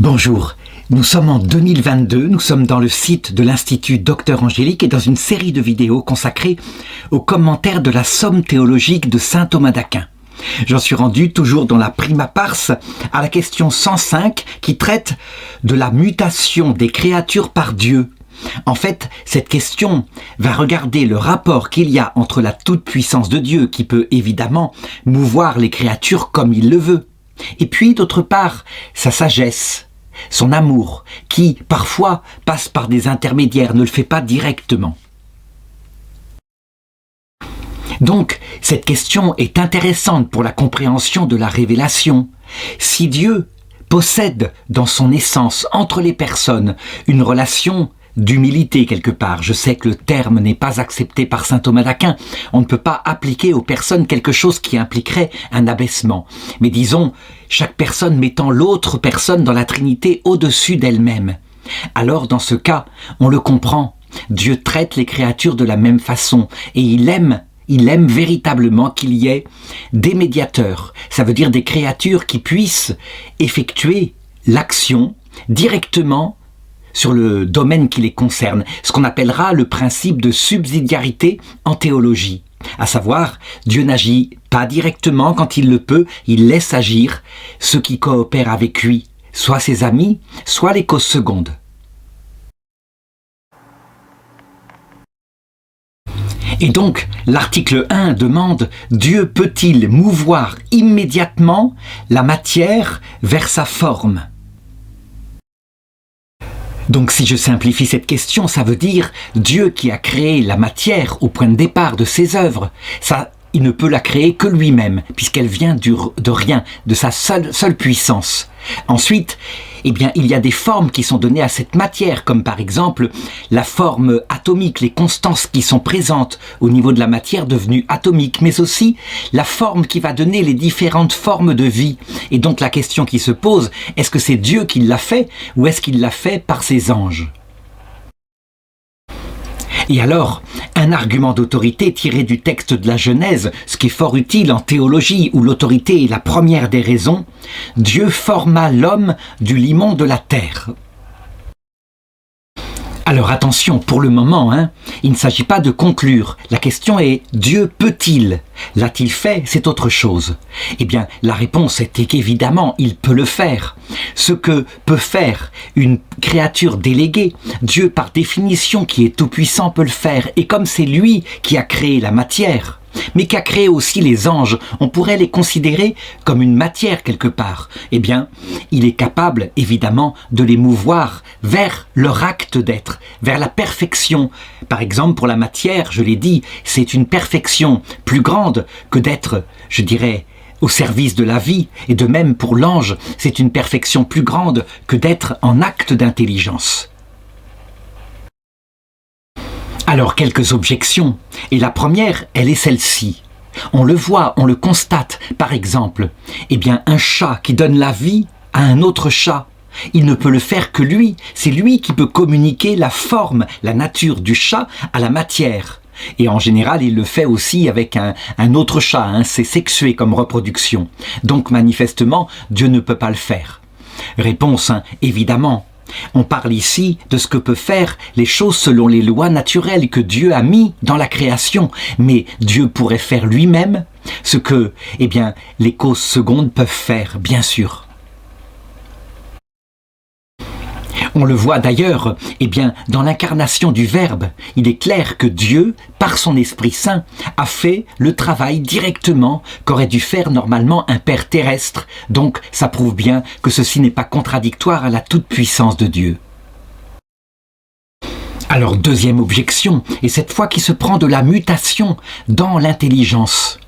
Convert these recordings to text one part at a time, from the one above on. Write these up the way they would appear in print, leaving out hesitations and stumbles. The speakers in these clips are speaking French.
Bonjour, nous sommes en 2022, nous sommes dans le site de l'Institut Docteur Angélique et dans une série de vidéos consacrées aux commentaires de la Somme théologique de saint Thomas d'Aquin. J'en suis rendu toujours dans la prima pars à la question 105 qui traite de la mutation des créatures par Dieu. En fait, cette question va regarder le rapport qu'il y a entre la toute-puissance de Dieu qui peut évidemment mouvoir les créatures comme il le veut. Et puis d'autre part, sa sagesse, son amour, qui parfois passe par des intermédiaires, ne le fait pas directement. Donc, cette question est intéressante pour la compréhension de la révélation. Si Dieu possède dans son essence, entre les personnes, une relation d'humilité quelque part. Je sais que le terme n'est pas accepté par saint Thomas d'Aquin. On ne peut pas appliquer aux personnes quelque chose qui impliquerait un abaissement. Mais disons, chaque personne mettant l'autre personne dans la Trinité au-dessus d'elle-même. Alors dans ce cas, on le comprend. Dieu traite les créatures de la même façon et il aime véritablement qu'il y ait des médiateurs. Ça veut dire des créatures qui puissent effectuer l'action directement sur le domaine qui les concerne, ce qu'on appellera le principe de subsidiarité en théologie. À savoir, Dieu n'agit pas directement quand il le peut, il laisse agir ceux qui coopèrent avec lui, soit ses amis, soit les causes secondes. Et donc, l'article 1 demande « Dieu peut-il mouvoir immédiatement la matière vers sa forme ?» Donc si je simplifie cette question, ça veut dire Dieu qui a créé la matière au point de départ de ses œuvres, ça, il ne peut la créer que lui-même, puisqu'elle vient de rien, de sa seule puissance. Ensuite, eh bien, il y a des formes qui sont données à cette matière, comme par exemple la forme atomique, les constances qui sont présentes au niveau de la matière devenue atomique, mais aussi la forme qui va donner les différentes formes de vie. Et donc la question qui se pose, est-ce que c'est Dieu qui l'a fait ou est-ce qu'il l'a fait par ses anges ? Et alors, un argument d'autorité tiré du texte de la Genèse, ce qui est fort utile en théologie où l'autorité est la première des raisons, Dieu forma l'homme du limon de la terre. Alors attention, pour le moment, il ne s'agit pas de conclure. La question est, Dieu peut-il ? L'a-t-il fait ? C'est autre chose. Eh bien, la réponse est qu'évidemment, il peut le faire. Ce que peut faire une créature déléguée, Dieu par définition qui est tout-puissant peut le faire. Et comme c'est lui qui a créé la matière, mais qui a créé aussi les anges, on pourrait les considérer comme une matière quelque part. Eh bien, il est capable, évidemment, de les mouvoir vers leur acte d'être, vers la perfection. Par exemple, pour la matière, je l'ai dit, c'est une perfection plus grande que d'être, je dirais, au service de la vie. Et de même pour l'ange, c'est une perfection plus grande que d'être en acte d'intelligence. Alors, quelques objections. Et la première, elle est celle-ci. On le voit, on le constate. Par exemple, eh bien, un chat qui donne la vie à un autre chat, il ne peut le faire que lui. C'est lui qui peut communiquer la forme, la nature du chat à la matière. Et en général, il le fait aussi avec un autre chat. C'est sexué comme reproduction. Donc, manifestement, Dieu ne peut pas le faire. Réponse, évidemment. On parle ici de ce que peuvent faire les choses selon les lois naturelles que Dieu a mis dans la création. Mais Dieu pourrait faire lui-même ce que, eh bien, les causes secondes peuvent faire, bien sûr. On le voit d'ailleurs, eh bien, dans l'incarnation du Verbe, il est clair que Dieu, par son Esprit Saint, a fait le travail directement qu'aurait dû faire normalement un Père terrestre. Donc, ça prouve bien que ceci n'est pas contradictoire à la toute-puissance de Dieu. Alors, deuxième objection, et cette fois qui se prend de la mutation dans l'intelligence.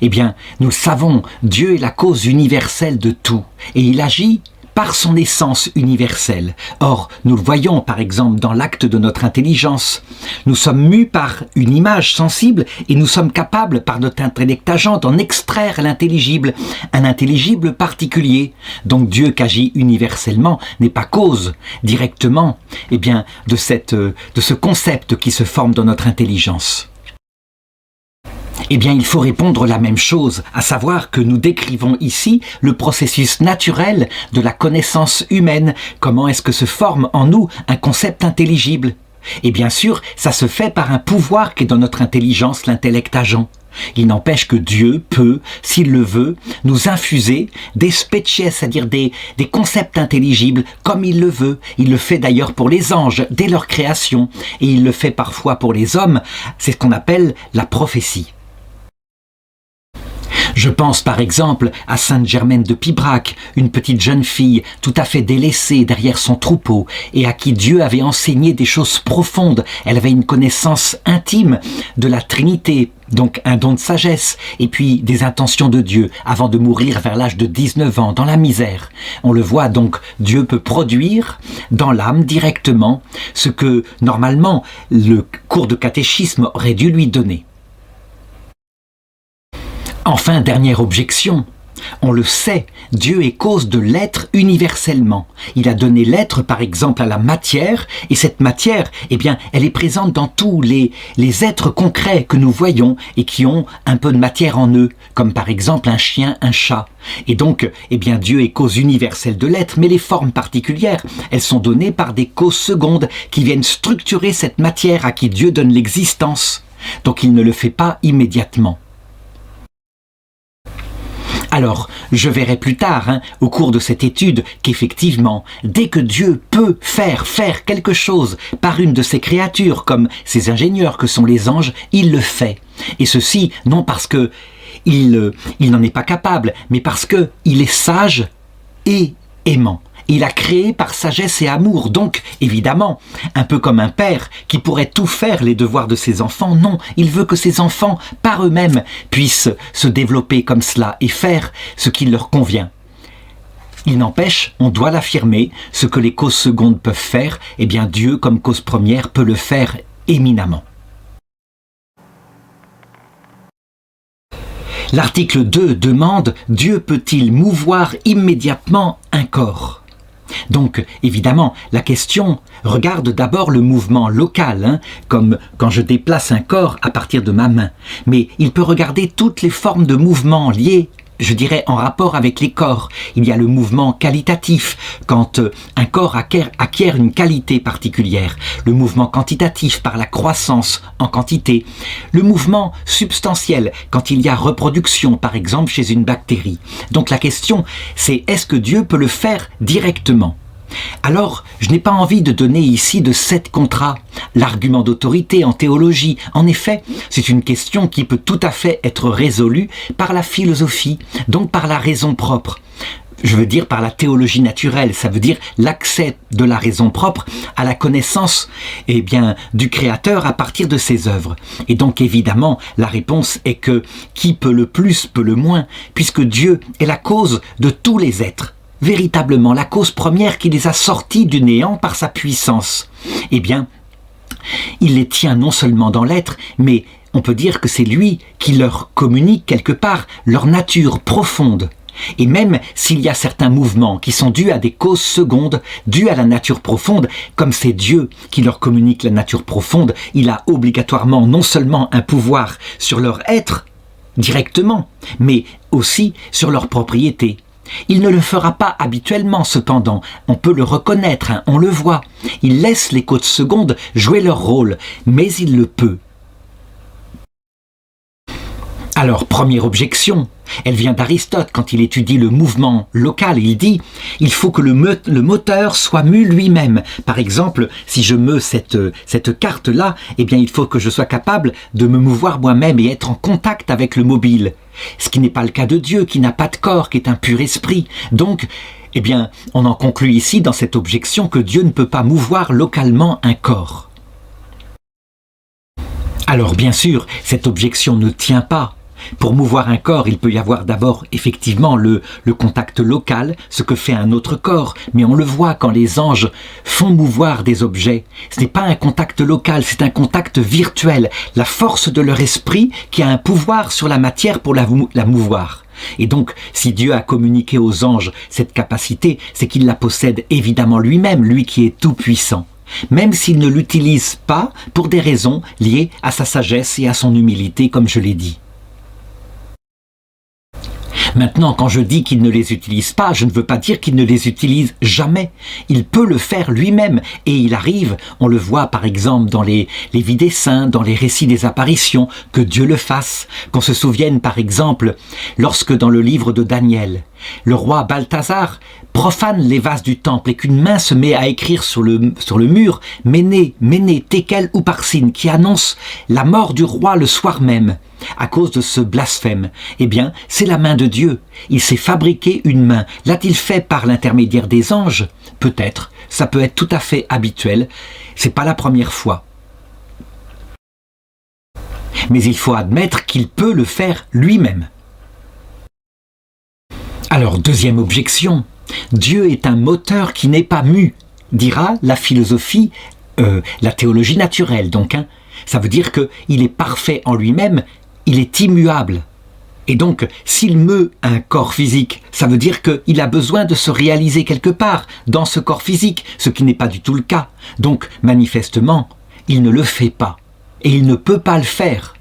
Eh bien, nous le savons, Dieu est la cause universelle de tout, et il agit par son essence universelle. Or, nous le voyons par exemple dans l'acte de notre intelligence. Nous sommes mus par une image sensible et nous sommes capables par notre intellect agent d'en extraire l'intelligible, un intelligible particulier. Donc Dieu qui agit universellement n'est pas cause directement eh bien, de ce concept qui se forme dans notre intelligence. Eh bien, il faut répondre la même chose, à savoir que nous décrivons ici le processus naturel de la connaissance humaine. Comment est-ce que se forme en nous un concept intelligible? Et bien sûr, ça se fait par un pouvoir qui est dans notre intelligence, l'intellect agent. Il n'empêche que Dieu peut, s'il le veut, nous infuser des species, c'est-à-dire des concepts intelligibles comme il le veut. Il le fait d'ailleurs pour les anges dès leur création et il le fait parfois pour les hommes. C'est ce qu'on appelle la prophétie. Je pense par exemple à Sainte Germaine de Pibrac, une petite jeune fille tout à fait délaissée derrière son troupeau et à qui Dieu avait enseigné des choses profondes. Elle avait une connaissance intime de la Trinité, donc un don de sagesse, et puis des intentions de Dieu, avant de mourir vers l'âge de 19 ans, dans la misère. On le voit donc, Dieu peut produire dans l'âme directement ce que, normalement, le cours de catéchisme aurait dû lui donner. Enfin, dernière objection. On le sait, Dieu est cause de l'être universellement. Il a donné l'être, par exemple, à la matière, et cette matière, eh bien, elle est présente dans tous les êtres concrets que nous voyons et qui ont un peu de matière en eux, comme par exemple un chien, un chat. Et donc, eh bien, Dieu est cause universelle de l'être, mais les formes particulières, elles sont données par des causes secondes qui viennent structurer cette matière à qui Dieu donne l'existence. Donc, il ne le fait pas immédiatement. Alors, je verrai plus tard, au cours de cette étude, qu'effectivement, dès que Dieu peut faire quelque chose par une de ses créatures, comme ces ingénieurs que sont les anges, il le fait. Et ceci, non parce que il n'en est pas capable, mais parce que il est sage et aimant. Il a créé par sagesse et amour, donc, évidemment, un peu comme un père qui pourrait tout faire les devoirs de ses enfants, non, il veut que ses enfants, par eux-mêmes, puissent se développer comme cela et faire ce qui leur convient. Il n'empêche, on doit l'affirmer, ce que les causes secondes peuvent faire, eh bien Dieu, comme cause première, peut le faire éminemment. L'article 2 demande « Dieu peut-il mouvoir immédiatement un corps ?» Donc, évidemment, la question regarde d'abord le mouvement local, comme quand je déplace un corps à partir de ma main. Mais il peut regarder toutes les formes de mouvement liées, je dirais, en rapport avec les corps. Il y a le mouvement qualitatif, quand un corps acquiert une qualité particulière. Le mouvement quantitatif, par la croissance en quantité. Le mouvement substantiel, quand il y a reproduction, par exemple, chez une bactérie. Donc la question, c'est est-ce que Dieu peut le faire directement ? Alors, je n'ai pas envie de donner ici de 7 contrats, l'argument d'autorité en théologie. En effet, c'est une question qui peut tout à fait être résolue par la philosophie, donc par la raison propre. Je veux dire par la théologie naturelle, ça veut dire l'accès de la raison propre à la connaissance du Créateur à partir de ses œuvres. Et donc évidemment, la réponse est que qui peut le plus peut le moins, puisque Dieu est la cause de tous les êtres. Véritablement la cause première qui les a sortis du néant par sa puissance. Eh bien, il les tient non seulement dans l'être, mais on peut dire que c'est lui qui leur communique quelque part leur nature profonde. Et même s'il y a certains mouvements qui sont dus à des causes secondes, dus à la nature profonde, comme c'est Dieu qui leur communique la nature profonde, il a obligatoirement non seulement un pouvoir sur leur être, directement, mais aussi sur leurs propriétés. Il ne le fera pas habituellement cependant, on peut le reconnaître, on le voit. Il laisse les causes secondes jouer leur rôle, mais il le peut. Alors, première objection, elle vient d'Aristote quand il étudie le mouvement local. Il dit « il faut que le moteur soit mu lui-même ». Par exemple, si je meus cette carte-là, eh bien, il faut que je sois capable de me mouvoir moi-même et être en contact avec le mobile. Ce qui n'est pas le cas de Dieu, qui n'a pas de corps, qui est un pur esprit. Donc, eh bien, on en conclut ici dans cette objection que Dieu ne peut pas mouvoir localement un corps. Alors, bien sûr, cette objection ne tient pas. Pour mouvoir un corps, il peut y avoir d'abord effectivement le contact local, ce que fait un autre corps, mais on le voit quand les anges font mouvoir des objets. Ce n'est pas un contact local, c'est un contact virtuel, la force de leur esprit qui a un pouvoir sur la matière pour la mouvoir. Et donc, si Dieu a communiqué aux anges cette capacité, c'est qu'il la possède évidemment lui-même, lui qui est tout-puissant. Même s'il ne l'utilise pas pour des raisons liées à sa sagesse et à son humilité, comme je l'ai dit. Maintenant, quand je dis qu'il ne les utilise pas, je ne veux pas dire qu'il ne les utilise jamais. Il peut le faire lui-même et il arrive, on le voit par exemple dans les vies des saints, dans les récits des apparitions, que Dieu le fasse. Qu'on se souvienne par exemple, lorsque dans le livre de Daniel, le roi Balthazar profane les vases du temple et qu'une main se met à écrire sur le mur « Méné, Méné, Tékel ou Parsin » qui annonce la mort du roi le soir même à cause de ce blasphème. Eh bien, c'est la main de Dieu. Il s'est fabriqué une main. L'a-t-il fait par l'intermédiaire des anges? Peut-être. Ça peut être tout à fait habituel. C'est pas la première fois. Mais il faut admettre qu'il peut le faire lui-même. Alors, deuxième objection, Dieu est un moteur qui n'est pas mu, dira la philosophie, la théologie naturelle donc. Ça veut dire qu'il est parfait en lui-même, il est immuable. Et donc, s'il meut un corps physique, ça veut dire qu'il a besoin de se réaliser quelque part dans ce corps physique, ce qui n'est pas du tout le cas. Donc, manifestement, il ne le fait pas. Et il ne peut pas le faire.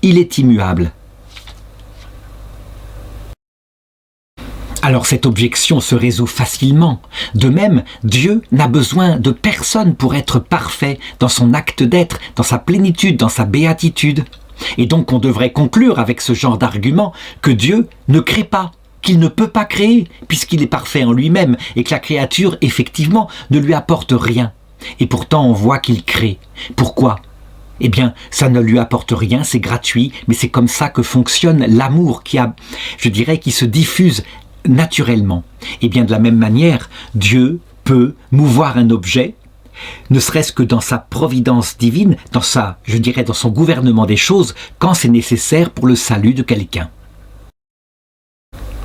Il est immuable. Alors cette objection se résout facilement. De même, Dieu n'a besoin de personne pour être parfait dans son acte d'être, dans sa plénitude, dans sa béatitude. Et donc on devrait conclure avec ce genre d'argument que Dieu ne crée pas, qu'il ne peut pas créer, puisqu'il est parfait en lui-même, et que la créature, effectivement, ne lui apporte rien. Et pourtant on voit qu'il crée. Pourquoi ? Eh bien, ça ne lui apporte rien, c'est gratuit, mais c'est comme ça que fonctionne l'amour qui se diffuse naturellement. Et bien de la même manière, Dieu peut mouvoir un objet, ne serait-ce que dans sa providence divine, dans son gouvernement des choses, quand c'est nécessaire pour le salut de quelqu'un.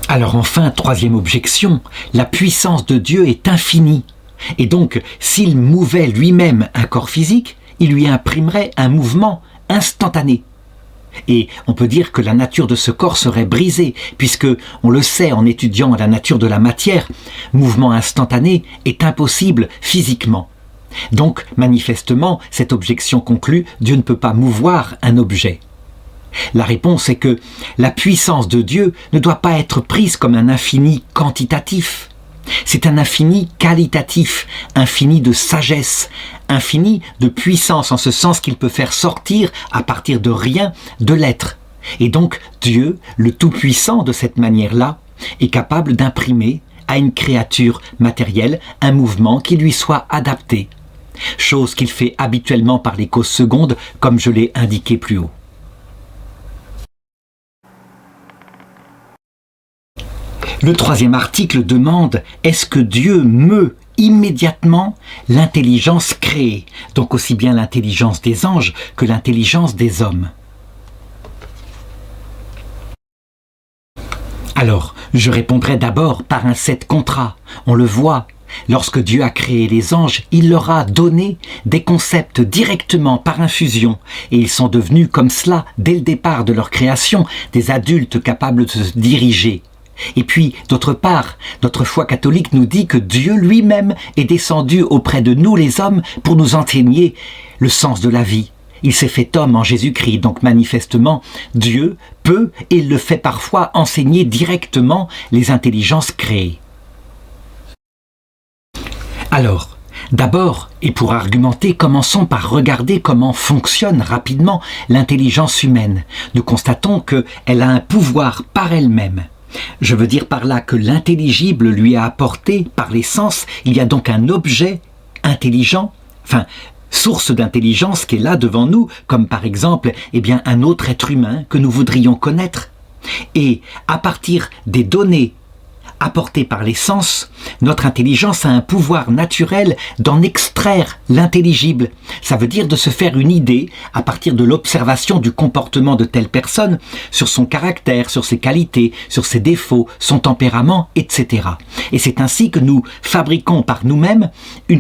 Alors enfin, troisième objection, la puissance de Dieu est infinie. Et donc, s'il mouvait lui-même un corps physique, il lui imprimerait un mouvement instantané. Et on peut dire que la nature de ce corps serait brisée, puisque, on le sait en étudiant la nature de la matière, mouvement instantané est impossible physiquement. Donc, manifestement, cette objection conclut, Dieu ne peut pas mouvoir un objet. La réponse est que la puissance de Dieu ne doit pas être prise comme un infini quantitatif. C'est un infini qualitatif, infini de sagesse, infini de puissance en ce sens qu'il peut faire sortir à partir de rien de l'être. Et donc Dieu, le Tout-Puissant de cette manière-là, est capable d'imprimer à une créature matérielle un mouvement qui lui soit adapté. Chose qu'il fait habituellement par les causes secondes, comme je l'ai indiqué plus haut. Le troisième article demande « Est-ce que Dieu meut immédiatement l'intelligence créée ?» Donc aussi bien l'intelligence des anges que l'intelligence des hommes. Alors, je répondrai d'abord par un set contrat. On le voit, lorsque Dieu a créé les anges, il leur a donné des concepts directement par infusion. Et ils sont devenus comme cela, dès le départ de leur création, des adultes capables de se diriger. Et puis, d'autre part, notre foi catholique nous dit que Dieu lui-même est descendu auprès de nous les hommes pour nous enseigner le sens de la vie. Il s'est fait homme en Jésus-Christ, donc manifestement, Dieu peut et il le fait parfois enseigner directement les intelligences créées. Alors, d'abord, et pour argumenter, commençons par regarder comment fonctionne rapidement l'intelligence humaine. Nous constatons qu'elle a un pouvoir par elle-même. Je veux dire par là que l'intelligible lui a apporté, par les sens, il y a donc un objet intelligent, source d'intelligence qui est là devant nous, comme par exemple, un autre être humain que nous voudrions connaître. Et à partir des données apportées par les sens, notre intelligence a un pouvoir naturel d'en extraire l'intelligible. Ça veut dire de se faire une idée, à partir de l'observation du comportement de telle personne, sur son caractère, sur ses qualités, sur ses défauts, son tempérament, etc. Et c'est ainsi que nous fabriquons par nous-mêmes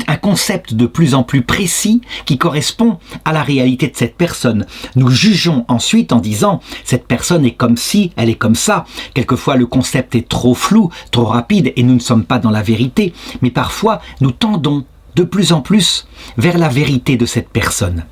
un concept de plus en plus précis qui correspond à la réalité de cette personne. Nous jugeons ensuite en disant « cette personne est comme ci, elle est comme ça ». Quelquefois le concept est trop flou, trop rapide et nous ne sommes pas dans la vérité, mais parfois nous tendons de plus en plus vers la vérité de cette personne.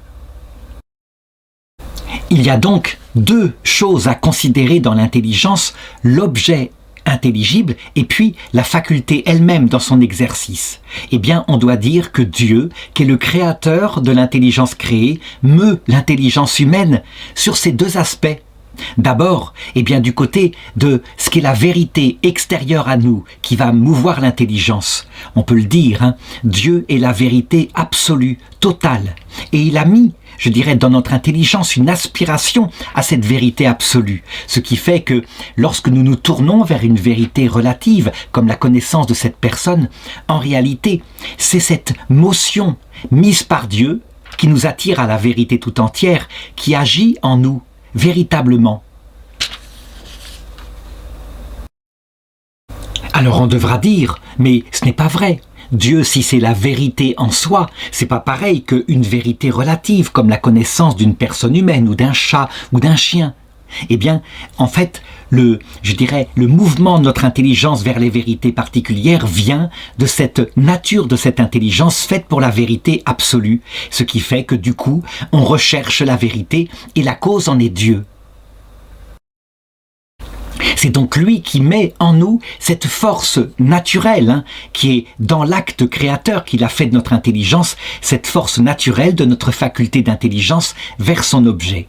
Il y a donc deux choses à considérer dans l'intelligence, l'objet intelligible, et puis la faculté elle-même dans son exercice. Eh bien, on doit dire que Dieu, qui est le créateur de l'intelligence créée, meut l'intelligence humaine sur ces deux aspects. D'abord, eh bien, du côté de ce qui est la vérité extérieure à nous, qui va mouvoir l'intelligence. On peut le dire, hein, Dieu est la vérité absolue, totale. Et il a mis, je dirais, dans notre intelligence une aspiration à cette vérité absolue. Ce qui fait que lorsque nous nous tournons vers une vérité relative, comme la connaissance de cette personne, en réalité, c'est cette motion mise par Dieu qui nous attire à la vérité tout entière, qui agit en nous véritablement. Alors on devra dire, mais ce n'est pas vrai. Dieu, si c'est la vérité en soi, c'est pas pareil qu'une vérité relative, comme la connaissance d'une personne humaine, ou d'un chat, ou d'un chien. Eh bien, en fait, le mouvement de notre intelligence vers les vérités particulières vient de cette nature de cette intelligence faite pour la vérité absolue, ce qui fait que du coup, on recherche la vérité et la cause en est Dieu. C'est donc lui qui met en nous cette force naturelle, qui est dans l'acte créateur qu'il a fait de notre intelligence, cette force naturelle de notre faculté d'intelligence vers son objet.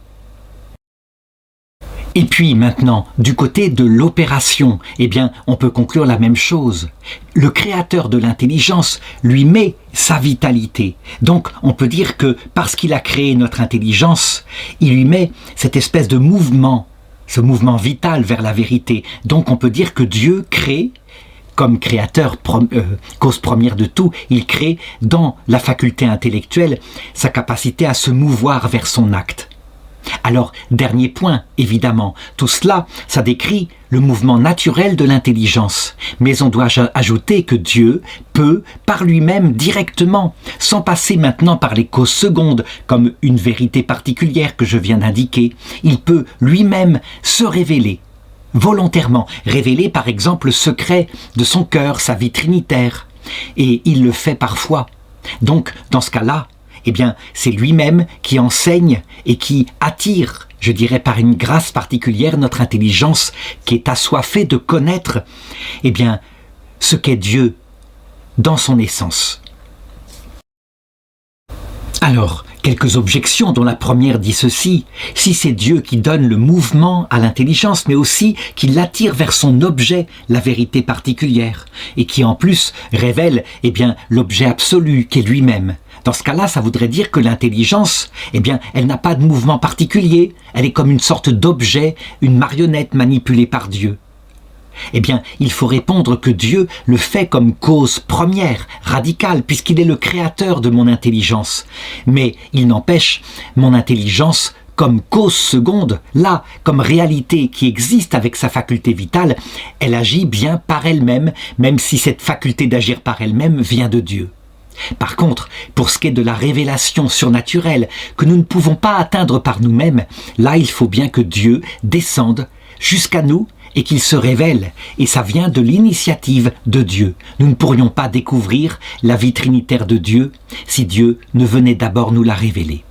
Et puis maintenant, du côté de l'opération, eh bien, on peut conclure la même chose. Le créateur de l'intelligence lui met sa vitalité. Donc, on peut dire que parce qu'il a créé notre intelligence, il lui met cette espèce de mouvement, ce mouvement vital vers la vérité. Donc, on peut dire que Dieu crée, comme créateur, cause première de tout, il crée dans la faculté intellectuelle sa capacité à se mouvoir vers son acte. Alors, dernier point, évidemment, tout cela, ça décrit le mouvement naturel de l'intelligence. Mais on doit ajouter que Dieu peut, par lui-même, directement, sans passer maintenant par les causes secondes, comme une vérité particulière que je viens d'indiquer, il peut lui-même se révéler, volontairement, révéler par exemple le secret de son cœur, sa vie trinitaire. Et il le fait parfois. Donc, dans ce cas-là, eh bien, c'est lui-même qui enseigne et qui attire, je dirais par une grâce particulière, notre intelligence qui est assoiffée de connaître, eh bien, ce qu'est Dieu dans son essence. Alors, quelques objections dont la première dit ceci: si c'est Dieu qui donne le mouvement à l'intelligence, mais aussi qui l'attire vers son objet, la vérité particulière, et qui en plus révèle, eh bien, l'objet absolu qu'est lui-même. Dans ce cas-là, ça voudrait dire que l'intelligence, eh bien, elle n'a pas de mouvement particulier, elle est comme une sorte d'objet, une marionnette manipulée par Dieu. Eh bien, il faut répondre que Dieu le fait comme cause première, radicale, puisqu'il est le créateur de mon intelligence. Mais il n'empêche, mon intelligence, comme cause seconde, là, comme réalité qui existe avec sa faculté vitale, elle agit bien par elle-même, même si cette faculté d'agir par elle-même vient de Dieu. Par contre, pour ce qui est de la révélation surnaturelle que nous ne pouvons pas atteindre par nous-mêmes, là il faut bien que Dieu descende jusqu'à nous et qu'il se révèle, et ça vient de l'initiative de Dieu. Nous ne pourrions pas découvrir la vie trinitaire de Dieu si Dieu ne venait d'abord nous la révéler.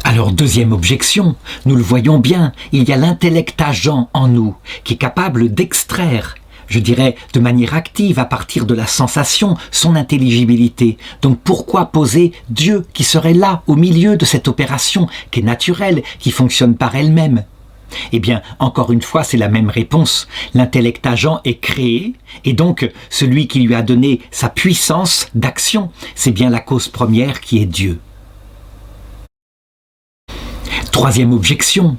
Alors, deuxième objection, nous le voyons bien, il y a l'intellect agent en nous qui est capable d'extraire, je dirais, de manière active à partir de la sensation, son intelligibilité. Donc pourquoi poser Dieu qui serait là, au milieu de cette opération, qui est naturelle, qui fonctionne par elle-même? Eh bien, encore une fois, c'est la même réponse. L'intellect agent est créé, et donc celui qui lui a donné sa puissance d'action, c'est bien la cause première qui est Dieu. Troisième objection.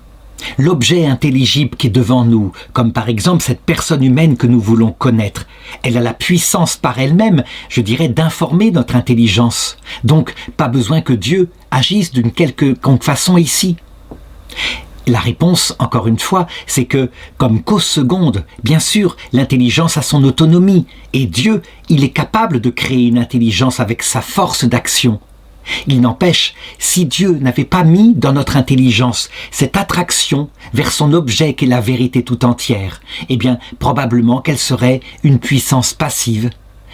L'objet intelligible qui est devant nous, comme par exemple cette personne humaine que nous voulons connaître, elle a la puissance par elle-même, je dirais, d'informer notre intelligence. Donc, pas besoin que Dieu agisse d'une quelconque façon ici. La réponse, encore une fois, c'est que, comme cause seconde, bien sûr, l'intelligence a son autonomie, et Dieu, il est capable de créer une intelligence avec sa force d'action. Il n'empêche, si Dieu n'avait pas mis dans notre intelligence cette attraction vers son objet qu'est la vérité tout entière, eh bien, probablement qu'elle serait une puissance passive.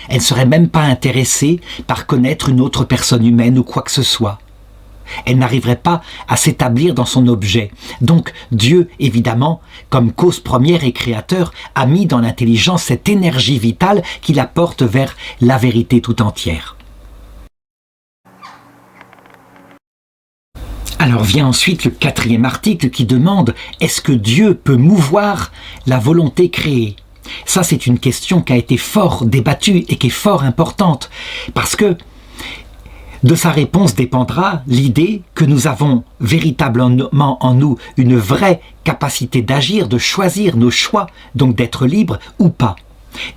Elle ne serait même pas intéressée par connaître une autre personne humaine ou quoi que ce soit. Elle n'arriverait pas à s'établir dans son objet. Donc Dieu, évidemment, comme cause première et créateur, a mis dans l'intelligence cette énergie vitale qui la porte vers la vérité tout entière. Alors vient ensuite le 4e article qui demande « Est-ce que Dieu peut mouvoir la volonté créée ?» Ça, c'est une question qui a été fort débattue et qui est fort importante, parce que de sa réponse dépendra l'idée que nous avons véritablement en nous une vraie capacité d'agir, de choisir nos choix, donc d'être libre ou pas.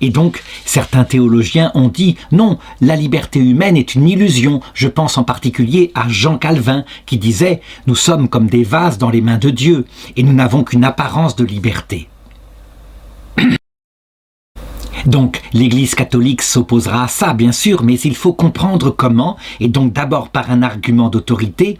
Et donc, certains théologiens ont dit « Non, la liberté humaine est une illusion ». Je pense en particulier à Jean Calvin qui disait « Nous sommes comme des vases dans les mains de Dieu et nous n'avons qu'une apparence de liberté ». Donc, l'Église catholique s'opposera à ça, bien sûr, mais il faut comprendre comment, et donc d'abord par un argument d'autorité.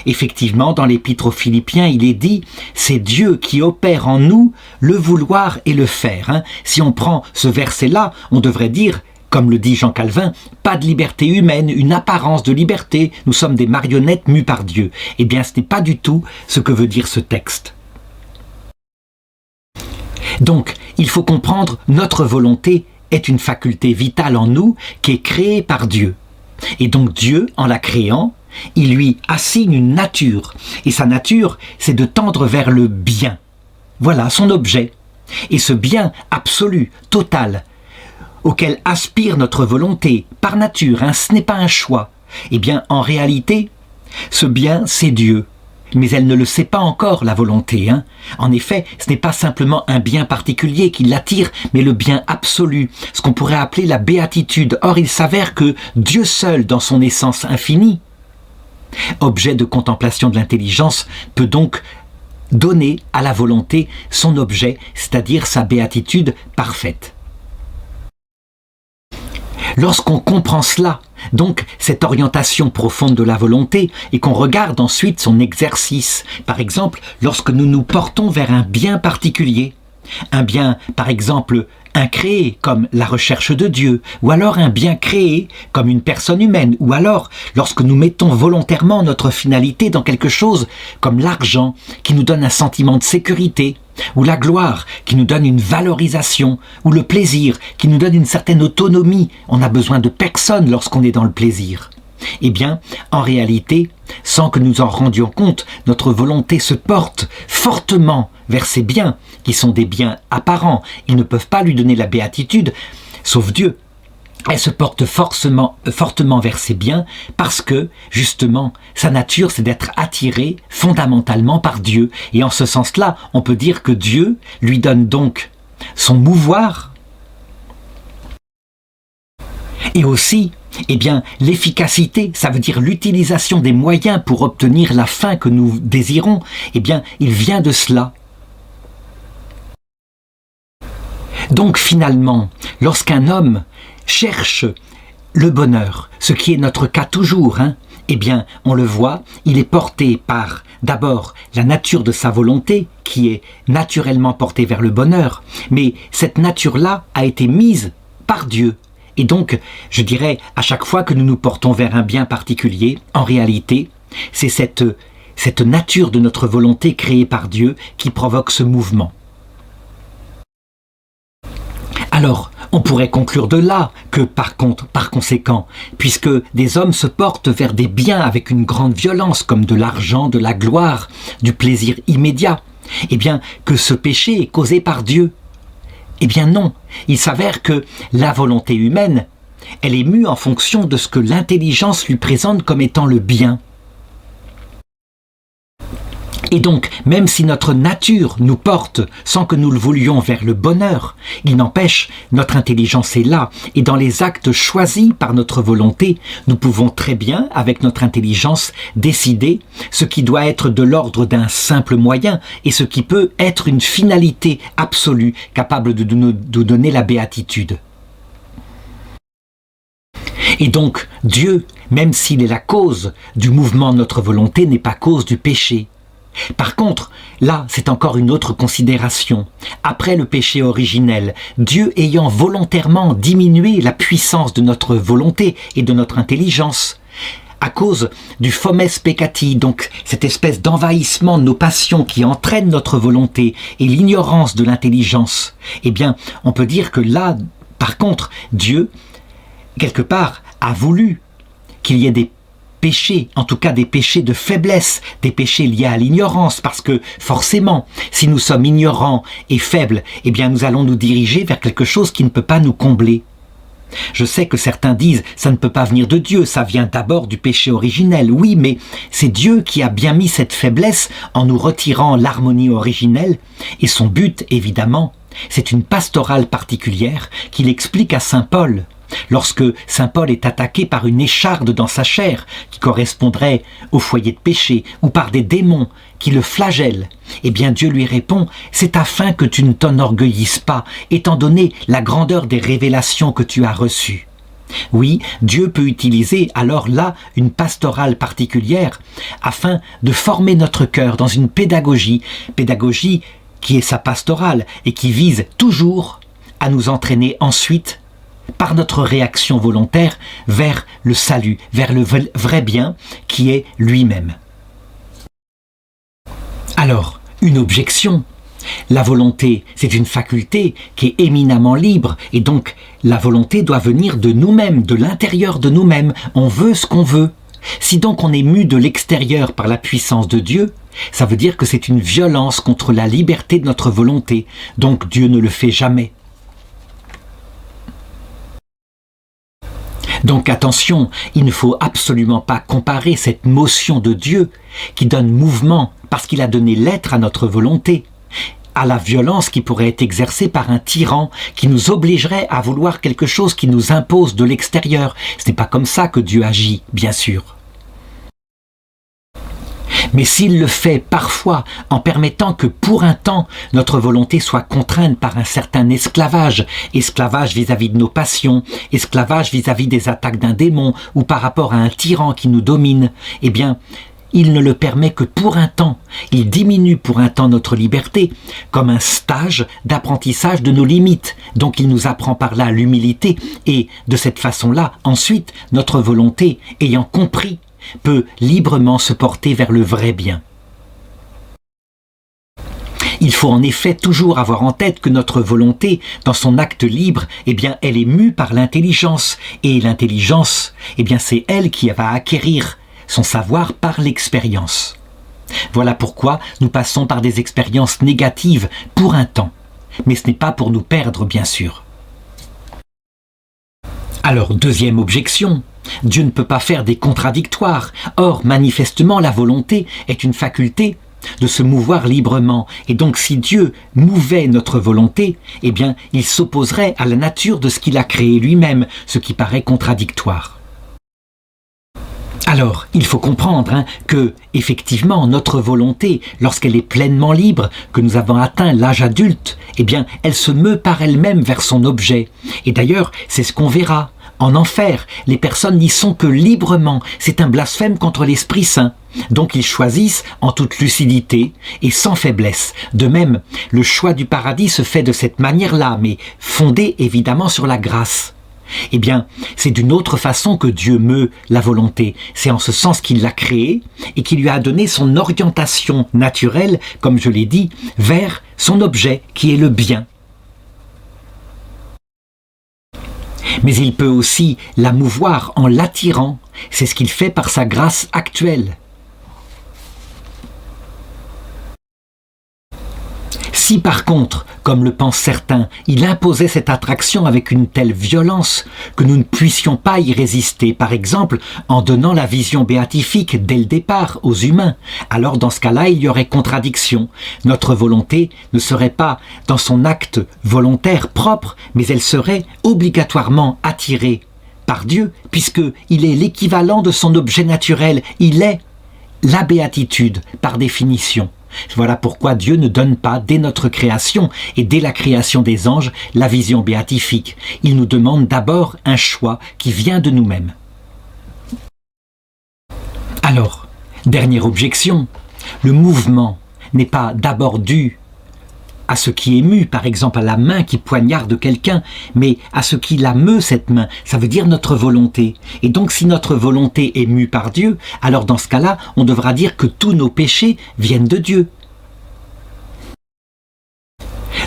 Effectivement, dans l'Épître aux Philippiens, il est dit « C'est Dieu qui opère en nous le vouloir et le faire ». Si on prend ce verset-là, on devrait dire, comme le dit Jean Calvin, « Pas de liberté humaine, une apparence de liberté, nous sommes des marionnettes mues par Dieu ». Eh bien, ce n'est pas du tout ce que veut dire ce texte. Donc, il faut comprendre, notre volonté est une faculté vitale en nous qui est créée par Dieu. Et donc Dieu, en la créant, il lui assigne une nature. Et sa nature, c'est de tendre vers le bien. Voilà son objet. Et ce bien absolu, total, auquel aspire notre volonté, par nature, ce n'est pas un choix. Eh bien, en réalité, ce bien, c'est Dieu. Mais elle ne le sait pas encore, la volonté. En effet, ce n'est pas simplement un bien particulier qui l'attire, mais le bien absolu, ce qu'on pourrait appeler la béatitude. Or, il s'avère que Dieu seul, dans son essence infinie, objet de contemplation de l'intelligence, peut donc donner à la volonté son objet, c'est-à-dire sa béatitude parfaite. Lorsqu'on comprend cela, donc cette orientation profonde de la volonté, et qu'on regarde ensuite son exercice, par exemple, lorsque nous nous portons vers un bien particulier, un bien, par exemple, incréé, comme la recherche de Dieu, ou alors un bien créé, comme une personne humaine, ou alors lorsque nous mettons volontairement notre finalité dans quelque chose, comme l'argent, qui nous donne un sentiment de sécurité, ou la gloire, qui nous donne une valorisation, ou le plaisir, qui nous donne une certaine autonomie. On n'a besoin de personne lorsqu'on est dans le plaisir. Eh bien, en réalité, sans que nous en rendions compte, notre volonté se porte fortement vers ces biens, qui sont des biens apparents. Ils ne peuvent pas lui donner la béatitude, sauf Dieu. Elle se porte fortement vers ses biens parce que, justement, sa nature, c'est d'être attirée fondamentalement par Dieu. Et en ce sens-là, on peut dire que Dieu lui donne donc son mouvoir et aussi, eh bien, l'efficacité, ça veut dire l'utilisation des moyens pour obtenir la fin que nous désirons. Eh bien, il vient de cela. Donc finalement, lorsqu'un homme cherche le bonheur, ce qui est notre cas toujours, eh bien, on le voit, il est porté par, d'abord, la nature de sa volonté, qui est naturellement portée vers le bonheur, mais cette nature-là a été mise par Dieu. Et donc, je dirais, à chaque fois que nous nous portons vers un bien particulier, en réalité, c'est cette nature de notre volonté créée par Dieu qui provoque ce mouvement. Alors, on pourrait conclure de là que, par conséquent, puisque des hommes se portent vers des biens avec une grande violence, comme de l'argent, de la gloire, du plaisir immédiat, eh bien, que ce péché est causé par Dieu. Eh bien non, il s'avère que la volonté humaine, elle est mue en fonction de ce que l'intelligence lui présente comme étant le bien. Et donc, même si notre nature nous porte, sans que nous le voulions, vers le bonheur, il n'empêche, notre intelligence est là, et dans les actes choisis par notre volonté, nous pouvons très bien, avec notre intelligence, décider ce qui doit être de l'ordre d'un simple moyen, et ce qui peut être une finalité absolue, capable de nous donner la béatitude. Et donc, Dieu, même s'il est la cause du mouvement de notre volonté, n'est pas cause du péché. Par contre, là, c'est encore une autre considération. Après le péché originel, Dieu ayant volontairement diminué la puissance de notre volonté et de notre intelligence, à cause du fomes peccati, donc cette espèce d'envahissement de nos passions qui entraîne notre volonté et l'ignorance de l'intelligence, eh bien, on peut dire que là, par contre, Dieu, quelque part, a voulu qu'il y ait des péchés, en tout cas des péchés de faiblesse, des péchés liés à l'ignorance, parce que forcément, si nous sommes ignorants et faibles, eh bien nous allons nous diriger vers quelque chose qui ne peut pas nous combler. Je sais que certains disent « ça ne peut pas venir de Dieu, ça vient d'abord du péché originel ». Oui, mais c'est Dieu qui a bien mis cette faiblesse en nous retirant l'harmonie originelle, et son but, évidemment, c'est une pastorale particulière qu'il explique à saint Paul. Lorsque saint Paul est attaqué par une écharde dans sa chair, qui correspondrait au foyer de péché, ou par des démons qui le flagellent, eh bien Dieu lui répond « c'est afin que tu ne t'enorgueillisses pas, étant donné la grandeur des révélations que tu as reçues. » Oui, Dieu peut utiliser alors là une pastorale particulière afin de former notre cœur dans une pédagogie qui est sa pastorale et qui vise toujours à nous entraîner ensuite par notre réaction volontaire vers le salut, vers le vrai bien qui est lui-même. Alors, une objection. La volonté, c'est une faculté qui est éminemment libre et donc la volonté doit venir de nous-mêmes, de l'intérieur de nous-mêmes. On veut ce qu'on veut. Si donc on est mu de l'extérieur par la puissance de Dieu, ça veut dire que c'est une violence contre la liberté de notre volonté. Donc Dieu ne le fait jamais. Donc attention, il ne faut absolument pas comparer cette motion de Dieu qui donne mouvement parce qu'il a donné l'être à notre volonté, à la violence qui pourrait être exercée par un tyran qui nous obligerait à vouloir quelque chose qui nous impose de l'extérieur. Ce n'est pas comme ça que Dieu agit, bien sûr. Mais s'il le fait parfois en permettant que pour un temps notre volonté soit contrainte par un certain esclavage, esclavage vis-à-vis de nos passions, esclavage vis-à-vis des attaques d'un démon ou par rapport à un tyran qui nous domine, eh bien il ne le permet que pour un temps. Il diminue pour un temps notre liberté, comme un stage d'apprentissage de nos limites. Donc il nous apprend par là l'humilité et de cette façon-là, ensuite, notre volonté, ayant compris, peut librement se porter vers le vrai bien. Il faut en effet toujours avoir en tête que notre volonté, dans son acte libre, eh bien, elle est mue par l'intelligence. Et l'intelligence, eh bien, c'est elle qui va acquérir son savoir par l'expérience. Voilà pourquoi nous passons par des expériences négatives pour un temps. Mais ce n'est pas pour nous perdre, bien sûr. Alors, deuxième objection. Dieu ne peut pas faire des contradictoires. Or, manifestement, la volonté est une faculté de se mouvoir librement. Et donc, si Dieu mouvait notre volonté, eh bien, il s'opposerait à la nature de ce qu'il a créé lui-même, ce qui paraît contradictoire. Alors, il faut comprendre que, effectivement, notre volonté, lorsqu'elle est pleinement libre, que nous avons atteint l'âge adulte, eh bien, elle se meut par elle-même vers son objet. Et d'ailleurs, c'est ce qu'on verra. En enfer, les personnes n'y sont que librement. C'est un blasphème contre l'Esprit Saint. Donc ils choisissent en toute lucidité et sans faiblesse. De même, le choix du paradis se fait de cette manière-là, mais fondé évidemment sur la grâce. Eh bien, c'est d'une autre façon que Dieu meut la volonté. C'est en ce sens qu'il l'a créée et qu'il lui a donné son orientation naturelle, comme je l'ai dit, vers son objet qui est le bien. Mais il peut aussi la mouvoir en l'attirant. C'est ce qu'il fait par sa grâce actuelle. Si par contre, comme le pensent certains, il imposait cette attraction avec une telle violence que nous ne puissions pas y résister, par exemple en donnant la vision béatifique dès le départ aux humains, alors dans ce cas-là, il y aurait contradiction. Notre volonté ne serait pas dans son acte volontaire propre, mais elle serait obligatoirement attirée par Dieu, puisqu'il est l'équivalent de son objet naturel, il est la béatitude par définition. Voilà pourquoi Dieu ne donne pas, dès notre création et dès la création des anges, la vision béatifique. Il nous demande d'abord un choix qui vient de nous-mêmes. Alors, dernière objection, le mouvement n'est pas d'abord dû à ce qui est mu, par exemple à la main qui poignarde quelqu'un, mais à ce qui la meut cette main, ça veut dire notre volonté. Et donc si notre volonté est mue par Dieu, alors dans ce cas-là, on devra dire que tous nos péchés viennent de Dieu.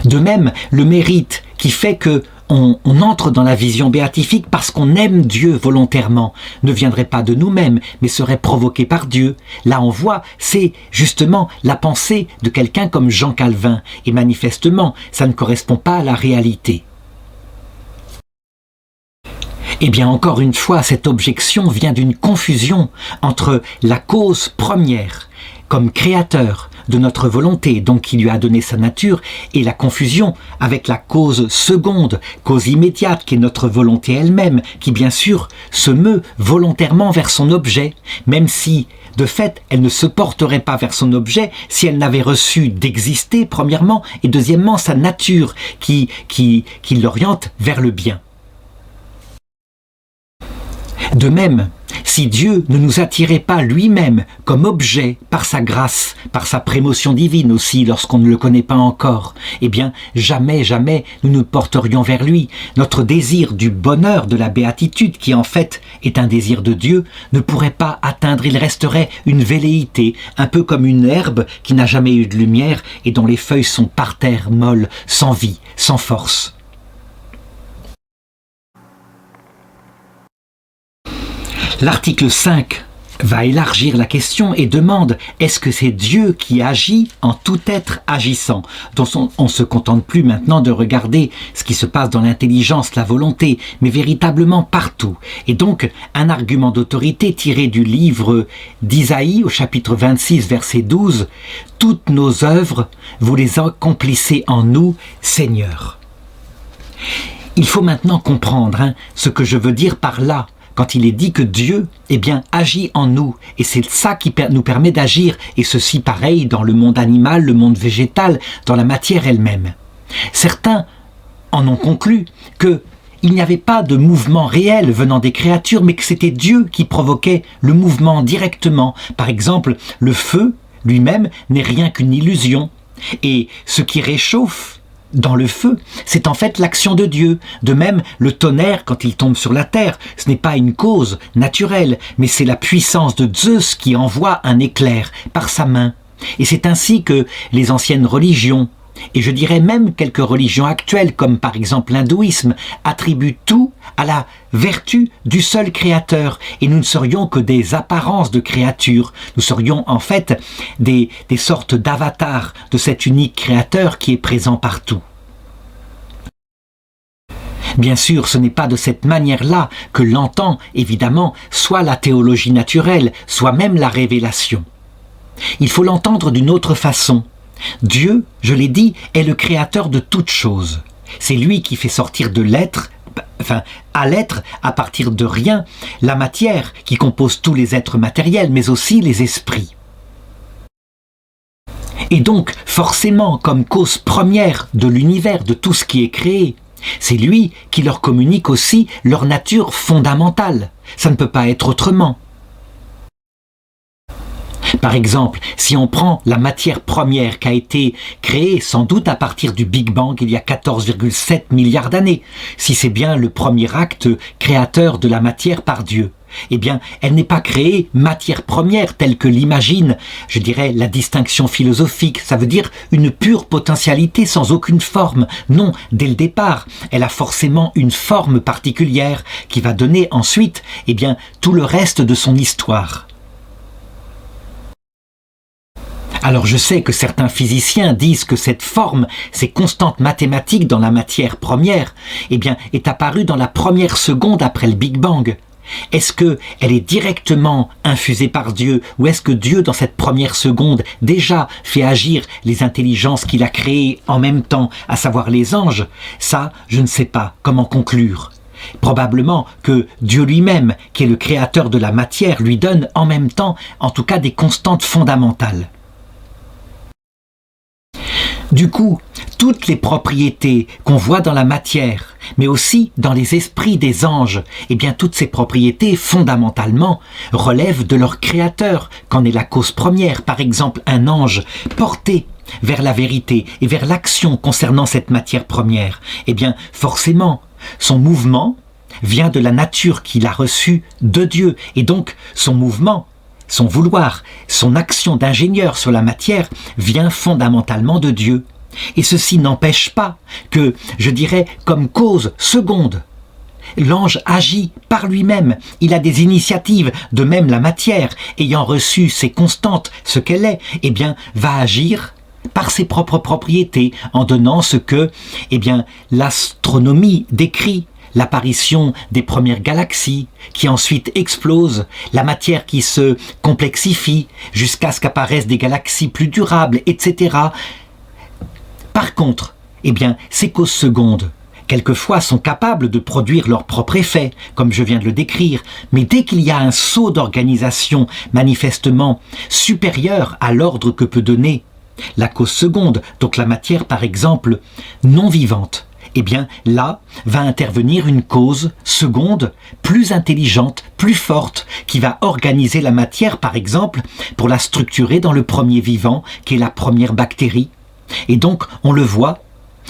De même, le mérite qui fait que on entre dans la vision béatifique parce qu'on aime Dieu volontairement, ne viendrait pas de nous-mêmes, mais serait provoqué par Dieu. Là, on voit, c'est justement la pensée de quelqu'un comme Jean Calvin, et manifestement, ça ne correspond pas à la réalité. Eh bien, encore une fois, cette objection vient d'une confusion entre la cause première, comme créateur de notre volonté, donc qui lui a donné sa nature, et la confusion avec la cause seconde, cause immédiate, qui est notre volonté elle-même, qui bien sûr se meut volontairement vers son objet, même si, de fait, elle ne se porterait pas vers son objet si elle n'avait reçu d'exister, premièrement, et deuxièmement, sa nature qui l'oriente vers le bien. De même, si Dieu ne nous attirait pas lui-même comme objet par sa grâce, par sa prémotion divine aussi lorsqu'on ne le connaît pas encore, eh bien jamais, jamais nous nous porterions vers lui. Notre désir du bonheur, de la béatitude, qui en fait est un désir de Dieu, ne pourrait pas atteindre, il resterait une velléité, un peu comme une herbe qui n'a jamais eu de lumière et dont les feuilles sont par terre, molles, sans vie, sans force. L'article 5 va élargir la question et demande est-ce que c'est Dieu qui agit en tout être agissant, dont on ne se contente plus maintenant de regarder ce qui se passe dans l'intelligence, la volonté, mais véritablement partout. Et donc un argument d'autorité tiré du livre d'Isaïe au chapitre 26 verset 12 « Toutes nos œuvres, vous les accomplissez en nous, Seigneur ». Il faut maintenant comprendre ce que je veux dire par là. Quand il est dit que Dieu, agit en nous, et c'est ça qui nous permet d'agir, et ceci pareil dans le monde animal, le monde végétal, dans la matière elle-même. Certains en ont conclu qu'il n'y avait pas de mouvement réel venant des créatures, mais que c'était Dieu qui provoquait le mouvement directement. Par exemple, le feu lui-même n'est rien qu'une illusion, et ce qui réchauffe dans le feu, c'est en fait l'action de Dieu. De même, le tonnerre, quand il tombe sur la terre, ce n'est pas une cause naturelle, mais c'est la puissance de Zeus qui envoie un éclair par sa main. Et c'est ainsi que les anciennes religions, et je dirais même quelques religions actuelles, comme par exemple l'hindouisme, attribuent tout à la vertu du seul créateur. Et nous ne serions que des apparences de créatures. Nous serions en fait des sortes d'avatars de cet unique créateur qui est présent partout. Bien sûr, ce n'est pas de cette manière-là que l'entend, évidemment, soit la théologie naturelle, soit même la révélation. Il faut l'entendre d'une autre façon. Dieu, je l'ai dit, est le créateur de toutes choses. C'est lui qui fait sortir de l'être, à l'être, à partir de rien, la matière qui compose tous les êtres matériels, mais aussi les esprits. Et donc, forcément, comme cause première de l'univers, de tout ce qui est créé, c'est lui qui leur communique aussi leur nature fondamentale. Ça ne peut pas être autrement. Par exemple, si on prend la matière première qui a été créée sans doute à partir du Big Bang il y a 14,7 milliards d'années, si c'est bien le premier acte créateur de la matière par Dieu, eh bien, elle n'est pas créée matière première telle que l'imagine, je dirais, la distinction philosophique. Ça veut dire une pure potentialité sans aucune forme. Non, dès le départ, elle a forcément une forme particulière qui va donner ensuite, tout le reste de son histoire. Alors je sais que certains physiciens disent que cette forme, ces constantes mathématiques dans la matière première, est apparue dans la première seconde après le Big Bang. Est-ce qu'elle est directement infusée par Dieu, ou est-ce que Dieu, dans cette première seconde, déjà fait agir les intelligences qu'il a créées en même temps, à savoir les anges? Ça, je ne sais pas comment conclure. Probablement que Dieu lui-même, qui est le créateur de la matière, lui donne en même temps, en tout cas, des constantes fondamentales. Du coup, toutes les propriétés qu'on voit dans la matière, mais aussi dans les esprits des anges, toutes ces propriétés, fondamentalement, relèvent de leur créateur, qu'en est la cause première. Par exemple, un ange porté vers la vérité et vers l'action concernant cette matière première, eh bien forcément, son mouvement vient de la nature qu'il a reçue de Dieu. Et donc son mouvement, son vouloir, son action d'ingénieur sur la matière vient fondamentalement de Dieu. Et ceci n'empêche pas que, je dirais, comme cause seconde, l'ange agit par lui-même, il a des initiatives, de même la matière, ayant reçu ses constantes, ce qu'elle est, eh bien, va agir par ses propres propriétés, en donnant ce que, eh bien, l'astronomie décrit, l'apparition des premières galaxies, qui ensuite explosent, la matière qui se complexifie, jusqu'à ce qu'apparaissent des galaxies plus durables, etc. Par contre, eh bien, ces causes secondes, quelquefois sont capables de produire leur propre effet, comme je viens de le décrire, mais dès qu'il y a un saut d'organisation manifestement supérieur à l'ordre que peut donner la cause seconde, donc la matière par exemple non vivante, eh bien là va intervenir une cause seconde plus intelligente, plus forte, qui va organiser la matière par exemple pour la structurer dans le premier vivant qui est la première bactérie. Et donc on le voit,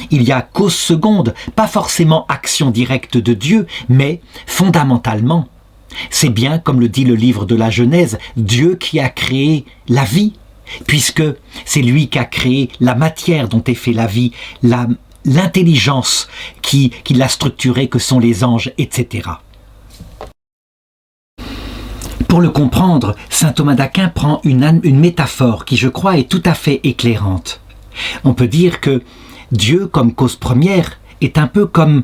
il y a cause seconde, pas forcément action directe de Dieu, mais fondamentalement, c'est bien, comme le dit le livre de la Genèse, Dieu qui a créé la vie, puisque c'est lui qui a créé la matière dont est fait la vie, l'intelligence qui l'a structurée, que sont les anges, etc. Pour le comprendre, saint Thomas d'Aquin prend une métaphore qui, je crois, est tout à fait éclairante. On peut dire que Dieu, comme cause première, est un peu comme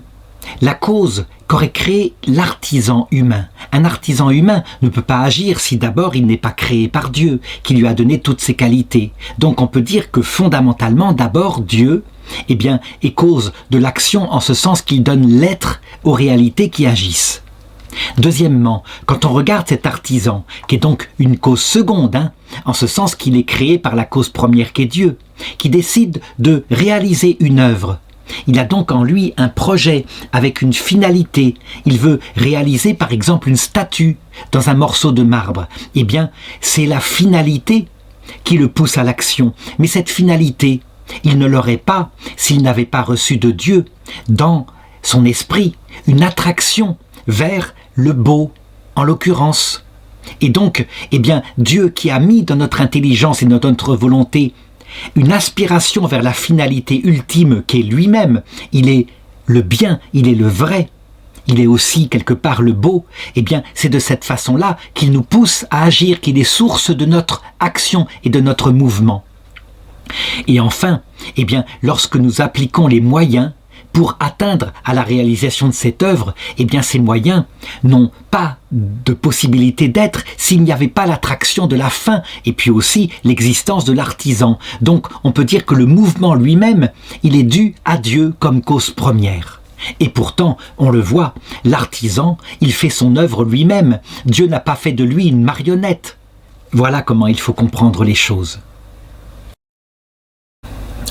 la cause qu'aurait créé l'artisan humain. Un artisan humain ne peut pas agir si d'abord il n'est pas créé par Dieu, qui lui a donné toutes ses qualités. Donc on peut dire que fondamentalement, d'abord, Dieu, eh bien, est cause de l'action en ce sens qu'il donne l'être aux réalités qui agissent. Deuxièmement, quand on regarde cet artisan, qui est donc une cause seconde, en ce sens qu'il est créé par la cause première qu'est Dieu, qui décide de réaliser une œuvre. Il a donc en lui un projet avec une finalité. Il veut réaliser par exemple une statue dans un morceau de marbre. Eh bien, c'est la finalité qui le pousse à l'action. Mais cette finalité, il ne l'aurait pas s'il n'avait pas reçu de Dieu dans son esprit une attraction vers le beau, en l'occurrence. Et donc, eh bien, Dieu qui a mis dans notre intelligence et dans notre volonté une aspiration vers la finalité ultime qu'est lui-même, il est le bien, il est le vrai, il est aussi quelque part le beau, eh bien, c'est de cette façon-là qu'il nous pousse à agir, qu'il est source de notre action et de notre mouvement. Et enfin, eh bien, lorsque nous appliquons les moyens pour atteindre à la réalisation de cette œuvre, eh bien ces moyens n'ont pas de possibilité d'être s'il n'y avait pas l'attraction de la fin et puis aussi l'existence de l'artisan. Donc on peut dire que le mouvement lui-même, il est dû à Dieu comme cause première. Et pourtant, on le voit, l'artisan, il fait son œuvre lui-même. Dieu n'a pas fait de lui une marionnette. Voilà comment il faut comprendre les choses.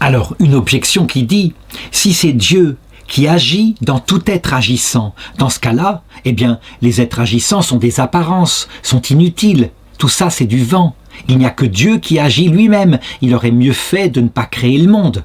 Alors, une objection qui dit, si c'est Dieu qui agit dans tout être agissant, dans ce cas-là, eh bien, les êtres agissants sont des apparences, sont inutiles. Tout ça, c'est du vent. Il n'y a que Dieu qui agit lui-même. Il aurait mieux fait de ne pas créer le monde.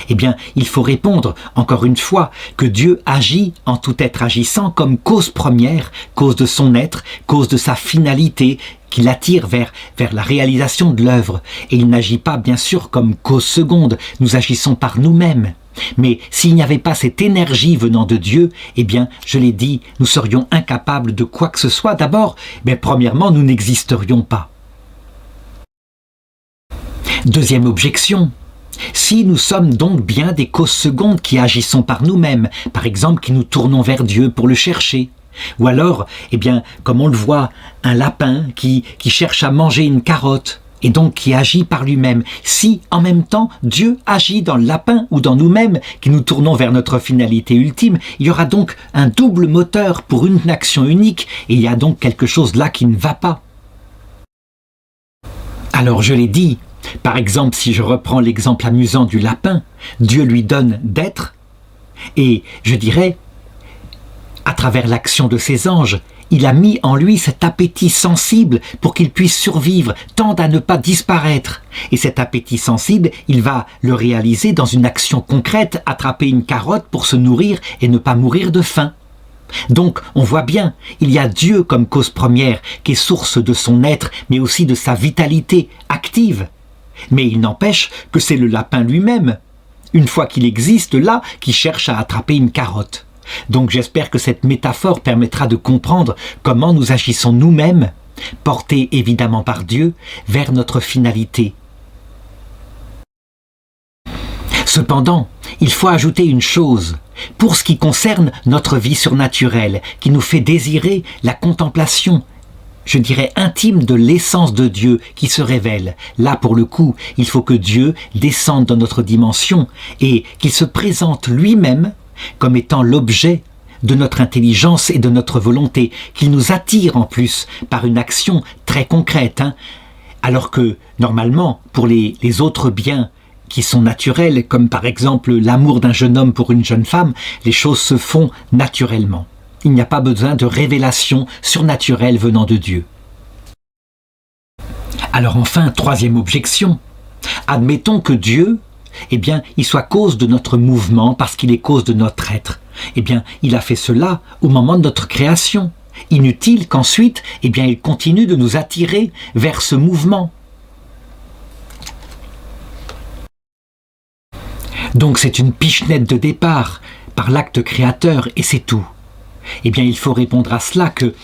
Eh bien, il faut répondre, encore une fois, que Dieu agit en tout être agissant comme cause première, cause de son être, cause de sa finalité, qui l'attire vers la réalisation de l'œuvre. Et il n'agit pas, bien sûr, comme cause seconde. Nous agissons par nous-mêmes. Mais s'il n'y avait pas cette énergie venant de Dieu, eh bien, je l'ai dit, nous serions incapables de quoi que ce soit. D'abord, premièrement, nous n'existerions pas. Deuxième objection. Si nous sommes donc bien des causes secondes qui agissons par nous-mêmes, par exemple qui nous tournons vers Dieu pour le chercher, ou alors, eh bien, comme on le voit, un lapin qui cherche à manger une carotte, et donc qui agit par lui-même, si en même temps Dieu agit dans le lapin ou dans nous-mêmes, qui nous tournons vers notre finalité ultime, il y aura donc un double moteur pour une action unique, et il y a donc quelque chose là qui ne va pas. Alors je l'ai dit, par exemple, si je reprends l'exemple amusant du lapin, Dieu lui donne d'être, et je dirais, à travers l'action de ses anges, il a mis en lui cet appétit sensible pour qu'il puisse survivre, tendre à ne pas disparaître. Et cet appétit sensible, il va le réaliser dans une action concrète, attraper une carotte pour se nourrir et ne pas mourir de faim. Donc, on voit bien, il y a Dieu comme cause première, qui est source de son être, mais aussi de sa vitalité active. Mais il n'empêche que c'est le lapin lui-même, une fois qu'il existe là, qui cherche à attraper une carotte. Donc j'espère que cette métaphore permettra de comprendre comment nous agissons nous-mêmes, portés évidemment par Dieu, vers notre finalité. Cependant, il faut ajouter une chose, pour ce qui concerne notre vie surnaturelle, qui nous fait désirer la contemplation, je dirais intime de l'essence de Dieu qui se révèle. Là, pour le coup, il faut que Dieu descende dans notre dimension et qu'il se présente lui-même comme étant l'objet de notre intelligence et de notre volonté, qu'il nous attire en plus par une action très concrète, alors que, normalement, pour les autres biens qui sont naturels, comme par exemple l'amour d'un jeune homme pour une jeune femme, les choses se font naturellement. Il n'y a pas besoin de révélation surnaturelle venant de Dieu. Alors enfin, troisième objection, admettons que Dieu, il soit cause de notre mouvement parce qu'il est cause de notre être. Il a fait cela au moment de notre création. Inutile qu'ensuite, il continue de nous attirer vers ce mouvement. Donc c'est une pichenette de départ par l'acte créateur et c'est tout. Il faut répondre à cela que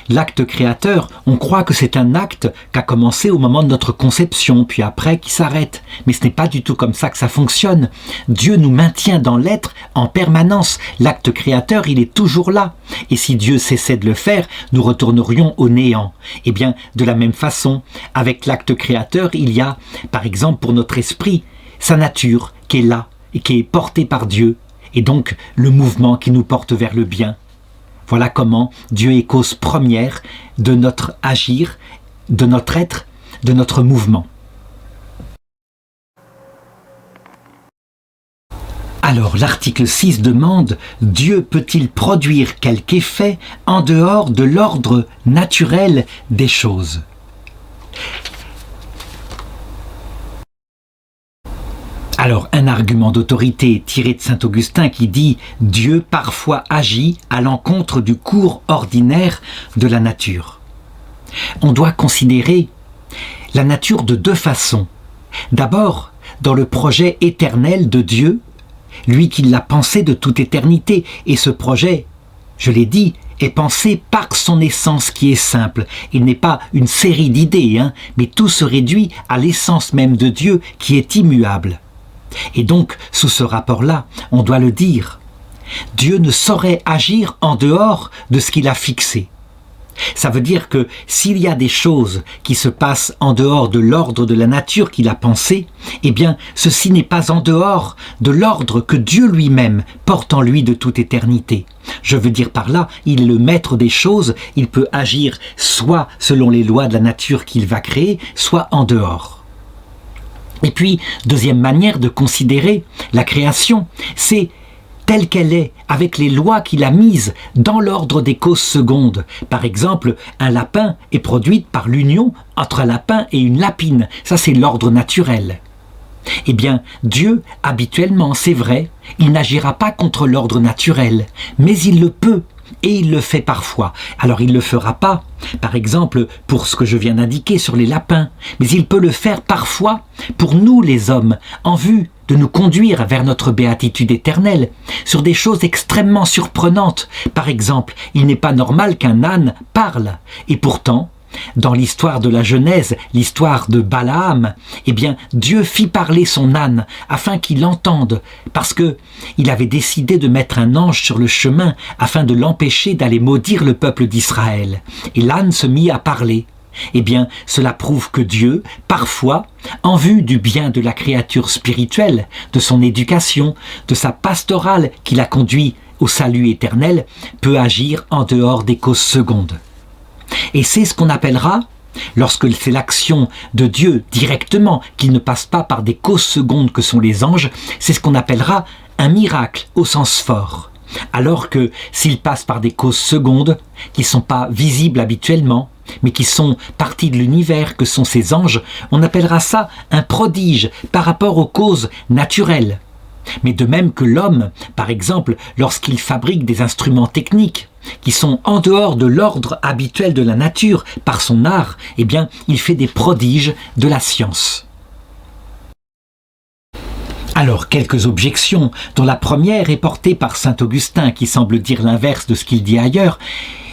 l'acte créateur, on croit que c'est un acte qui a commencé au moment de notre conception, puis après qui s'arrête. Mais ce n'est pas du tout comme ça que ça fonctionne. Dieu nous maintient dans l'être en permanence. L'acte créateur, il est toujours là. Et si Dieu cessait de le faire, nous retournerions au néant. De la même façon, avec l'acte créateur, il y a, par exemple pour notre esprit, sa nature qui est là et qui est portée par Dieu. Et donc le mouvement qui nous porte vers le bien. Voilà comment Dieu est cause première de notre agir, de notre être, de notre mouvement. Alors l'article 6 demande « Dieu peut-il produire quelque effet en dehors de l'ordre naturel des choses ?» Alors, un argument d'autorité tiré de saint Augustin qui dit « Dieu parfois agit à l'encontre du cours ordinaire de la nature ». On doit considérer la nature de deux façons. D'abord, dans le projet éternel de Dieu, lui qui l'a pensé de toute éternité. Et ce projet, je l'ai dit, est pensé par son essence qui est simple. Il n'est pas une série d'idées, mais tout se réduit à l'essence même de Dieu qui est immuable. Et donc, sous ce rapport-là, on doit le dire, Dieu ne saurait agir en dehors de ce qu'il a fixé. Ça veut dire que s'il y a des choses qui se passent en dehors de l'ordre de la nature qu'il a pensé, ceci n'est pas en dehors de l'ordre que Dieu lui-même porte en lui de toute éternité. Je veux dire par là, il est le maître des choses, il peut agir soit selon les lois de la nature qu'il va créer, soit en dehors. Et puis, deuxième manière de considérer la création, c'est telle qu'elle est, avec les lois qu'il a mises dans l'ordre des causes secondes. Par exemple, un lapin est produit par l'union entre un lapin et une lapine. Ça, c'est l'ordre naturel. Dieu, habituellement, c'est vrai, il n'agira pas contre l'ordre naturel, mais il le peut. Et il le fait parfois. Alors il ne le fera pas, par exemple, pour ce que je viens d'indiquer sur les lapins, mais il peut le faire parfois pour nous les hommes, en vue de nous conduire vers notre béatitude éternelle, sur des choses extrêmement surprenantes. Par exemple, il n'est pas normal qu'un âne parle, et pourtant, dans l'histoire de la Genèse, l'histoire de Balaam, Dieu fit parler son âne afin qu'il entende, parce que il avait décidé de mettre un ange sur le chemin afin de l'empêcher d'aller maudire le peuple d'Israël. Et l'âne se mit à parler. Cela prouve que Dieu, parfois, en vue du bien de la créature spirituelle, de son éducation, de sa pastorale qui l'a conduit au salut éternel, peut agir en dehors des causes secondes. Et c'est ce qu'on appellera, lorsque c'est l'action de Dieu directement, qui ne passe pas par des causes secondes que sont les anges, c'est ce qu'on appellera un miracle au sens fort. alors que s'il passe par des causes secondes, qui ne sont pas visibles habituellement, mais qui sont partie de l'univers, que sont ces anges, on appellera ça un prodige par rapport aux causes naturelles. Mais de même que l'homme, par exemple, lorsqu'il fabrique des instruments techniques qui sont en dehors de l'ordre habituel de la nature par son art, eh bien, il fait des prodiges de la science. Alors, quelques objections, dont la première est portée par saint Augustin, qui semble dire l'inverse de ce qu'il dit ailleurs,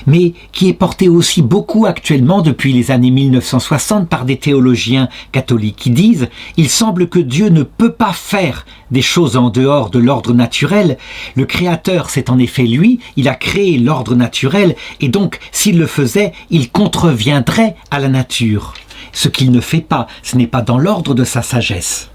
mais qui est portée aussi beaucoup actuellement depuis les années 1960 par des théologiens catholiques qui disent « Il semble que Dieu ne peut pas faire des choses en dehors de l'ordre naturel. Le Créateur, c'est en effet lui, il a créé l'ordre naturel, et donc, s'il le faisait, il contreviendrait à la nature. Ce qu'il ne fait pas, ce n'est pas dans l'ordre de sa sagesse. »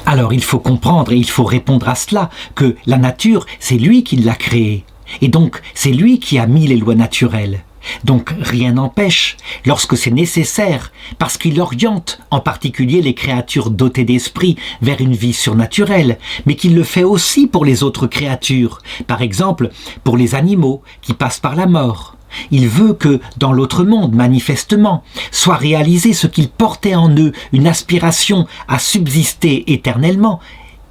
Alors il faut comprendre et il faut répondre à cela, que la nature, c'est lui qui l'a créée. Et donc, c'est lui qui a mis les lois naturelles. Donc, rien n'empêche, lorsque c'est nécessaire, parce qu'il oriente en particulier les créatures dotées d'esprit vers une vie surnaturelle, mais qu'il le fait aussi pour les autres créatures, par exemple pour les animaux qui passent par la mort. Il veut que, dans l'autre monde, manifestement, soit réalisé ce qu'ils portaient en eux, une aspiration à subsister éternellement,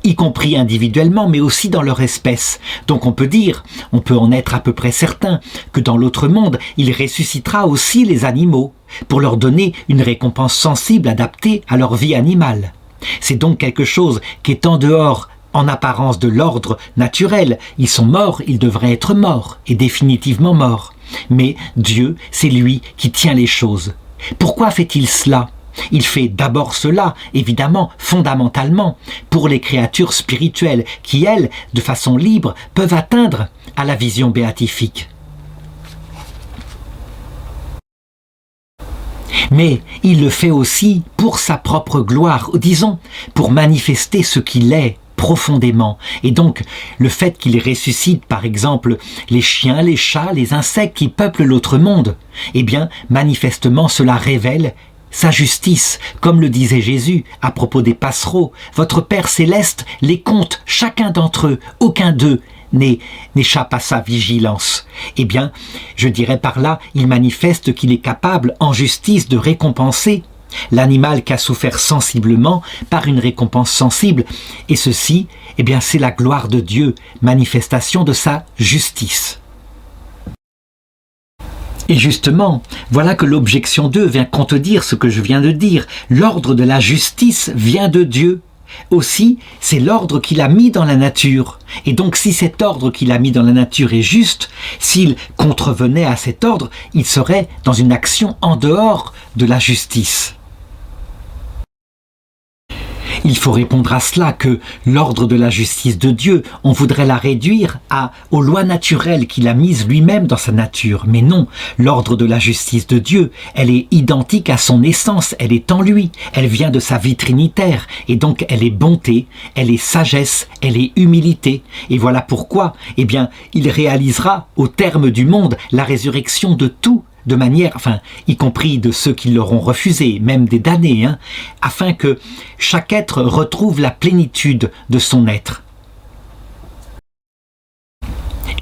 y compris individuellement, mais aussi dans leur espèce. Donc on peut dire, on peut en être à peu près certain, que dans l'autre monde, il ressuscitera aussi les animaux, pour leur donner une récompense sensible adaptée à leur vie animale. C'est donc quelque chose qui est en dehors, en apparence, de l'ordre naturel. Ils sont morts, ils devraient être morts, et définitivement morts. Mais Dieu, c'est lui qui tient les choses. Pourquoi fait-il cela ? Il fait d'abord cela, évidemment, fondamentalement, pour les créatures spirituelles qui, elles, de façon libre, peuvent atteindre à la vision béatifique. Mais il le fait aussi pour sa propre gloire, disons, pour manifester ce qu'il est profondément. Et donc, le fait qu'il ressuscite, par exemple, les chiens, les chats, les insectes qui peuplent l'autre monde, eh bien, manifestement, cela révèle sa justice, comme le disait Jésus à propos des passereaux. Votre Père céleste les compte, chacun d'entre eux, aucun d'eux n'échappe à sa vigilance. Eh bien, je dirais par là, il manifeste qu'il est capable, en justice, de récompenser l'animal qui a souffert sensiblement par une récompense sensible. Et ceci, eh bien, c'est la gloire de Dieu, manifestation de sa justice. Et justement, voilà que l'objection 2 vient contredire ce que je viens de dire. L'ordre de la justice vient de Dieu. Aussi, c'est l'ordre qu'il a mis dans la nature. Et donc, si cet ordre qu'il a mis dans la nature est juste, s'il contrevenait à cet ordre, il serait dans une action en dehors de la justice. Il faut répondre à cela que l'ordre de la justice de Dieu, on voudrait la réduire aux lois naturelles qu'il a mises lui-même dans sa nature. Mais non, l'ordre de la justice de Dieu, elle est identique à son essence, elle est en lui, elle vient de sa vie trinitaire, et donc elle est bonté, elle est sagesse, elle est humilité. Et voilà pourquoi, eh bien, il réalisera au terme du monde la résurrection de tout, de manière, y compris de ceux qui l'auront refusé, même des damnés, afin que chaque être retrouve la plénitude de son être.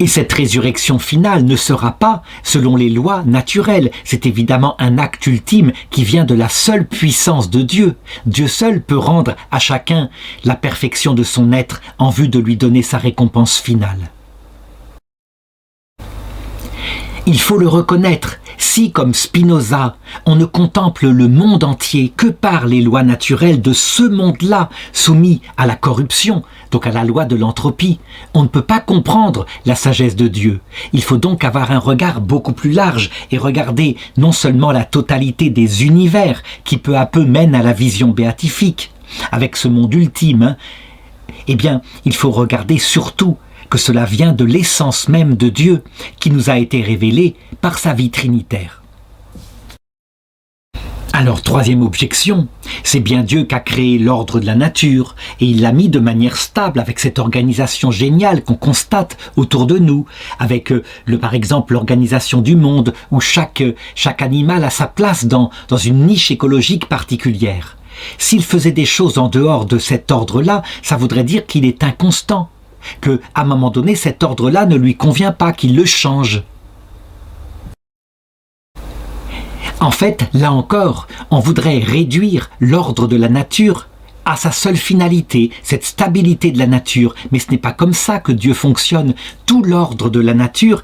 Et cette résurrection finale ne sera pas selon les lois naturelles. C'est évidemment un acte ultime qui vient de la seule puissance de Dieu. Dieu seul peut rendre à chacun la perfection de son être en vue de lui donner sa récompense finale. Il faut le reconnaître, si comme Spinoza, on ne contemple le monde entier que par les lois naturelles de ce monde-là, soumis à la corruption, donc à la loi de l'entropie, on ne peut pas comprendre la sagesse de Dieu. Il faut donc avoir un regard beaucoup plus large et regarder non seulement la totalité des univers qui peu à peu mènent à la vision béatifique, avec ce monde ultime, eh bien, il faut regarder surtout que cela vient de l'essence même de Dieu qui nous a été révélée par sa vie trinitaire. Alors, troisième objection, c'est bien Dieu qui a créé l'ordre de la nature et il l'a mis de manière stable avec cette organisation géniale qu'on constate autour de nous, avec par exemple l'organisation du monde où chaque animal a sa place dans une niche écologique particulière. S'il faisait des choses en dehors de cet ordre-là, ça voudrait dire qu'il est inconstant. qu'à un moment donné, cet ordre-là ne lui convient pas, qu'il le change. En fait, là encore, on voudrait réduire l'ordre de la nature à sa seule finalité, cette stabilité de la nature. Mais ce n'est pas comme ça que Dieu fonctionne. Tout l'ordre de la nature,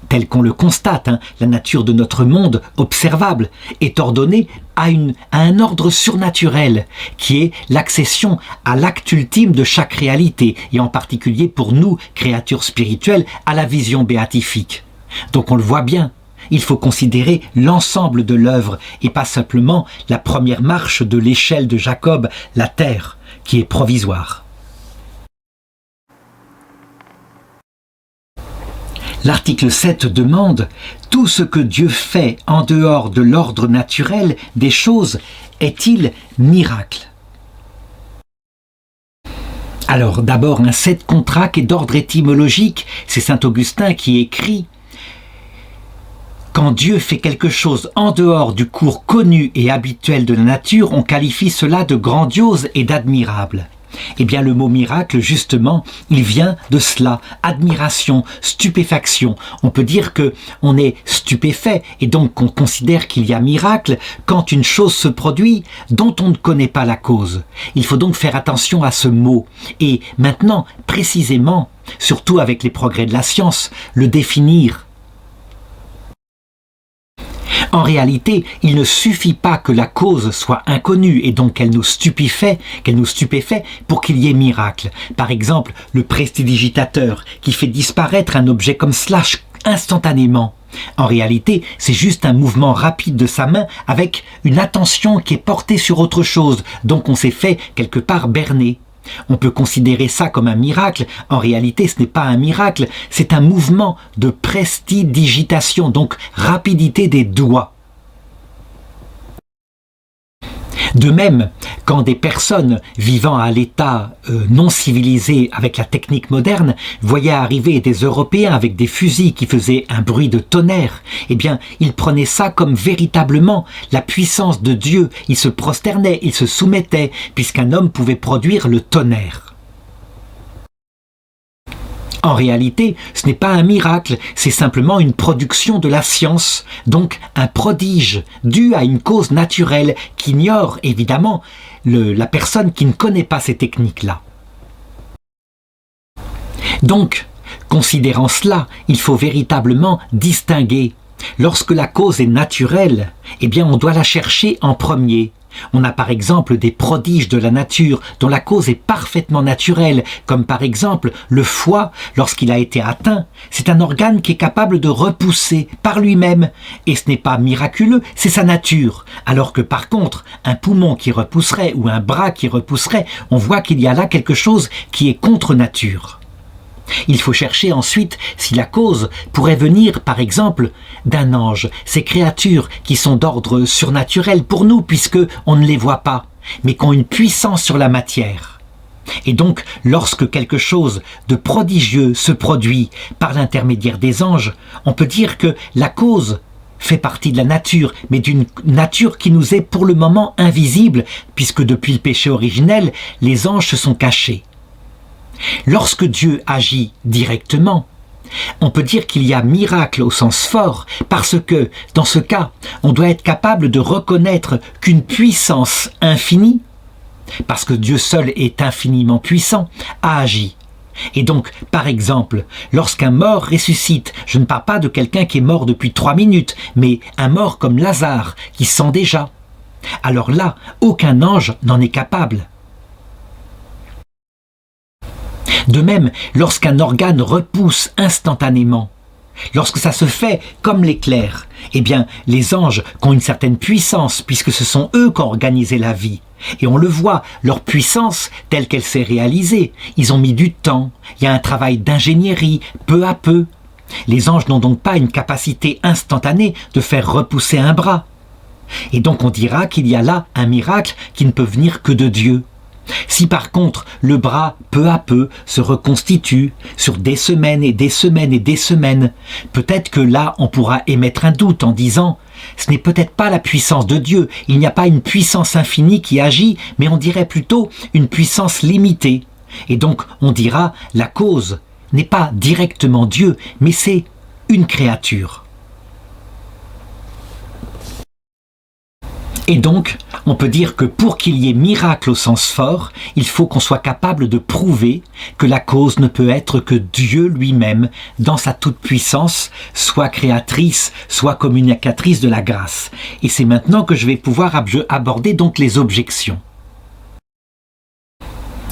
tel qu'on le constate, la nature de notre monde observable, est ordonnée à un ordre surnaturel, qui est l'accession à l'acte ultime de chaque réalité, et en particulier pour nous, créatures spirituelles, à la vision béatifique. Donc on le voit bien. Il faut considérer l'ensemble de l'œuvre et pas simplement la première marche de l'échelle de Jacob, la terre, qui est provisoire. L'article 7 demande « Tout ce que Dieu fait en dehors de l'ordre naturel des choses est-il miracle ?» Alors d'abord un 7 contrat qui est d'ordre étymologique, c'est saint Augustin qui écrit « Quand Dieu fait quelque chose en dehors du cours connu et habituel de la nature, on qualifie cela de grandiose et d'admirable. » Eh bien le mot miracle, justement, il vient de cela, admiration, stupéfaction. On peut dire que on est stupéfait et donc qu'on considère qu'il y a miracle quand une chose se produit dont on ne connaît pas la cause. Il faut donc faire attention à ce mot. Et maintenant, précisément, surtout avec les progrès de la science, le définir. En réalité, il ne suffit pas que la cause soit inconnue et donc qu'elle nous stupéfait pour qu'il y ait miracle. Par exemple, le prestidigitateur qui fait disparaître un objet comme cela instantanément. En réalité, c'est juste un mouvement rapide de sa main avec une attention qui est portée sur autre chose, donc on s'est fait quelque part berner. On peut considérer ça comme un miracle. En réalité, ce n'est pas un miracle, c'est un mouvement de prestidigitation, donc rapidité des doigts. De même, quand des personnes vivant à l'état non civilisé avec la technique moderne voyaient arriver des Européens avec des fusils qui faisaient un bruit de tonnerre, eh bien, ils prenaient ça comme véritablement la puissance de Dieu. Ils se prosternaient, ils se soumettaient, puisqu'un homme pouvait produire le tonnerre. En réalité, ce n'est pas un miracle, c'est simplement une production de la science, donc un prodige dû à une cause naturelle qu'ignore évidemment la personne qui ne connaît pas ces techniques-là. Donc, considérant cela, il faut véritablement distinguer. Lorsque la cause est naturelle, eh bien on doit la chercher en premier. On a par exemple des prodiges de la nature dont la cause est parfaitement naturelle, comme par exemple le foie, lorsqu'il a été atteint, c'est un organe qui est capable de repousser par lui-même, et ce n'est pas miraculeux, c'est sa nature. Alors que par contre, un poumon qui repousserait ou un bras qui repousserait, on voit qu'il y a là quelque chose qui est contre nature. Il faut chercher ensuite si la cause pourrait venir, par exemple, d'un ange, ces créatures qui sont d'ordre surnaturel pour nous puisque on ne les voit pas, mais qui ont une puissance sur la matière. Et donc, lorsque quelque chose de prodigieux se produit par l'intermédiaire des anges, on peut dire que la cause fait partie de la nature, mais d'une nature qui nous est pour le moment invisible, puisque depuis le péché originel, les anges se sont cachés. Lorsque Dieu agit directement, on peut dire qu'il y a miracle au sens fort, parce que, dans ce cas, on doit être capable de reconnaître qu'une puissance infinie, parce que Dieu seul est infiniment puissant, a agi. Et donc, par exemple, lorsqu'un mort ressuscite, je ne parle pas de quelqu'un qui est mort depuis 3 minutes, mais un mort comme Lazare, qui sent déjà. Alors là, aucun ange n'en est capable. De même, lorsqu'un organe repousse instantanément, lorsque ça se fait comme l'éclair, eh bien, les anges qui ont une certaine puissance, puisque ce sont eux qui ont organisé la vie, et on le voit, leur puissance telle qu'elle s'est réalisée, ils ont mis du temps, il y a un travail d'ingénierie, peu à peu. Les anges n'ont donc pas une capacité instantanée de faire repousser un bras. Et donc on dira qu'il y a là un miracle qui ne peut venir que de Dieu. Si par contre le bras peu à peu se reconstitue sur des semaines et des semaines et des semaines, peut-être que là on pourra émettre un doute en disant « ce n'est peut-être pas la puissance de Dieu, il n'y a pas une puissance infinie qui agit, mais on dirait plutôt une puissance limitée ». Et donc on dira la cause n'est pas directement Dieu, mais c'est une créature. Et donc, on peut dire que pour qu'il y ait miracle au sens fort, il faut qu'on soit capable de prouver que la cause ne peut être que Dieu lui-même, dans sa toute-puissance, soit créatrice, soit communicatrice de la grâce. Et c'est maintenant que je vais pouvoir aborder donc les objections.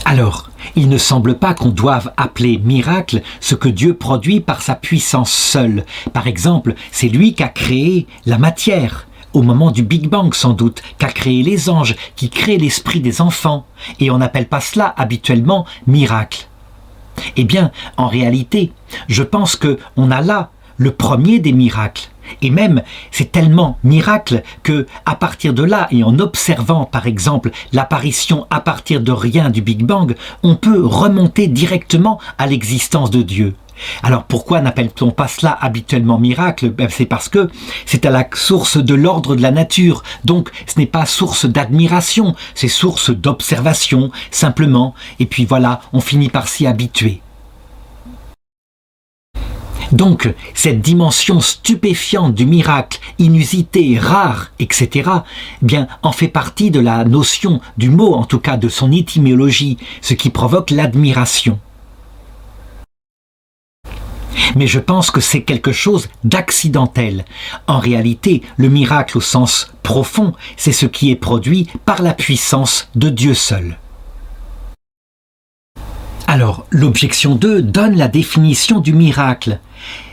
Alors, il ne semble pas qu'on doive appeler miracle ce que Dieu produit par sa puissance seule. Par exemple, c'est lui qui a créé la matière, au moment du Big Bang sans doute, qu'a créé les anges, qui crée l'esprit des enfants. Et on n'appelle pas cela habituellement miracle. Eh bien, en réalité, je pense qu'on a là le premier des miracles. Et même, c'est tellement miracle que, à partir de là, et en observant par exemple l'apparition à partir de rien du Big Bang, on peut remonter directement à l'existence de Dieu. Alors pourquoi n'appelle-t-on pas cela habituellement miracle? C'est parce que c'est à la source de l'ordre de la nature, donc ce n'est pas source d'admiration, c'est source d'observation, simplement, et puis voilà, on finit par s'y habituer. Donc, cette dimension stupéfiante du miracle, inusité, rare, etc., bien, en fait partie de la notion du mot, en tout cas de son étymologie, ce qui provoque l'admiration. Mais je pense que c'est quelque chose d'accidentel. En réalité, le miracle au sens profond, c'est ce qui est produit par la puissance de Dieu seul. Alors, l'objection 2 donne la définition du miracle.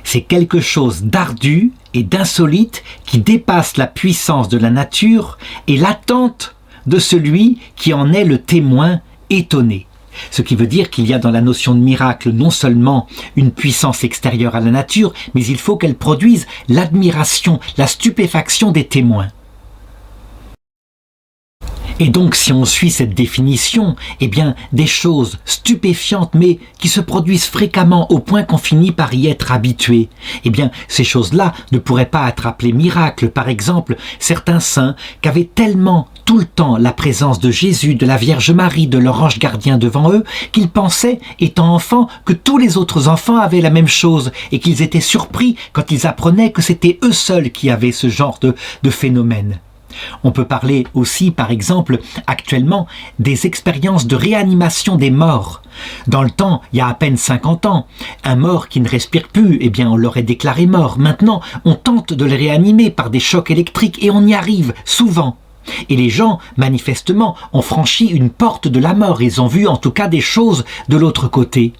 C'est quelque chose d'ardu et d'insolite qui dépasse la puissance de la nature et l'attente de celui qui en est le témoin étonné. Ce qui veut dire qu'il y a dans la notion de miracle non seulement une puissance extérieure à la nature, mais il faut qu'elle produise l'admiration, la stupéfaction des témoins. Et donc, si on suit cette définition, eh bien, des choses stupéfiantes, mais qui se produisent fréquemment au point qu'on finit par y être habitué, eh bien, ces choses-là ne pourraient pas être appelées miracles. Par exemple, certains saints qui avaient tellement tout le temps la présence de Jésus, de la Vierge Marie, de leur ange gardien devant eux, qu'ils pensaient, étant enfants, que tous les autres enfants avaient la même chose et qu'ils étaient surpris quand ils apprenaient que c'était eux seuls qui avaient ce genre de phénomène. On peut parler aussi, par exemple, actuellement, des expériences de réanimation des morts. Dans le temps, il y a à peine 50 ans, un mort qui ne respire plus, eh bien, on l'aurait déclaré mort. Maintenant, on tente de le réanimer par des chocs électriques et on y arrive, souvent. Et les gens, manifestement, ont franchi une porte de la mort. Ils ont vu en tout cas des choses de l'autre côté.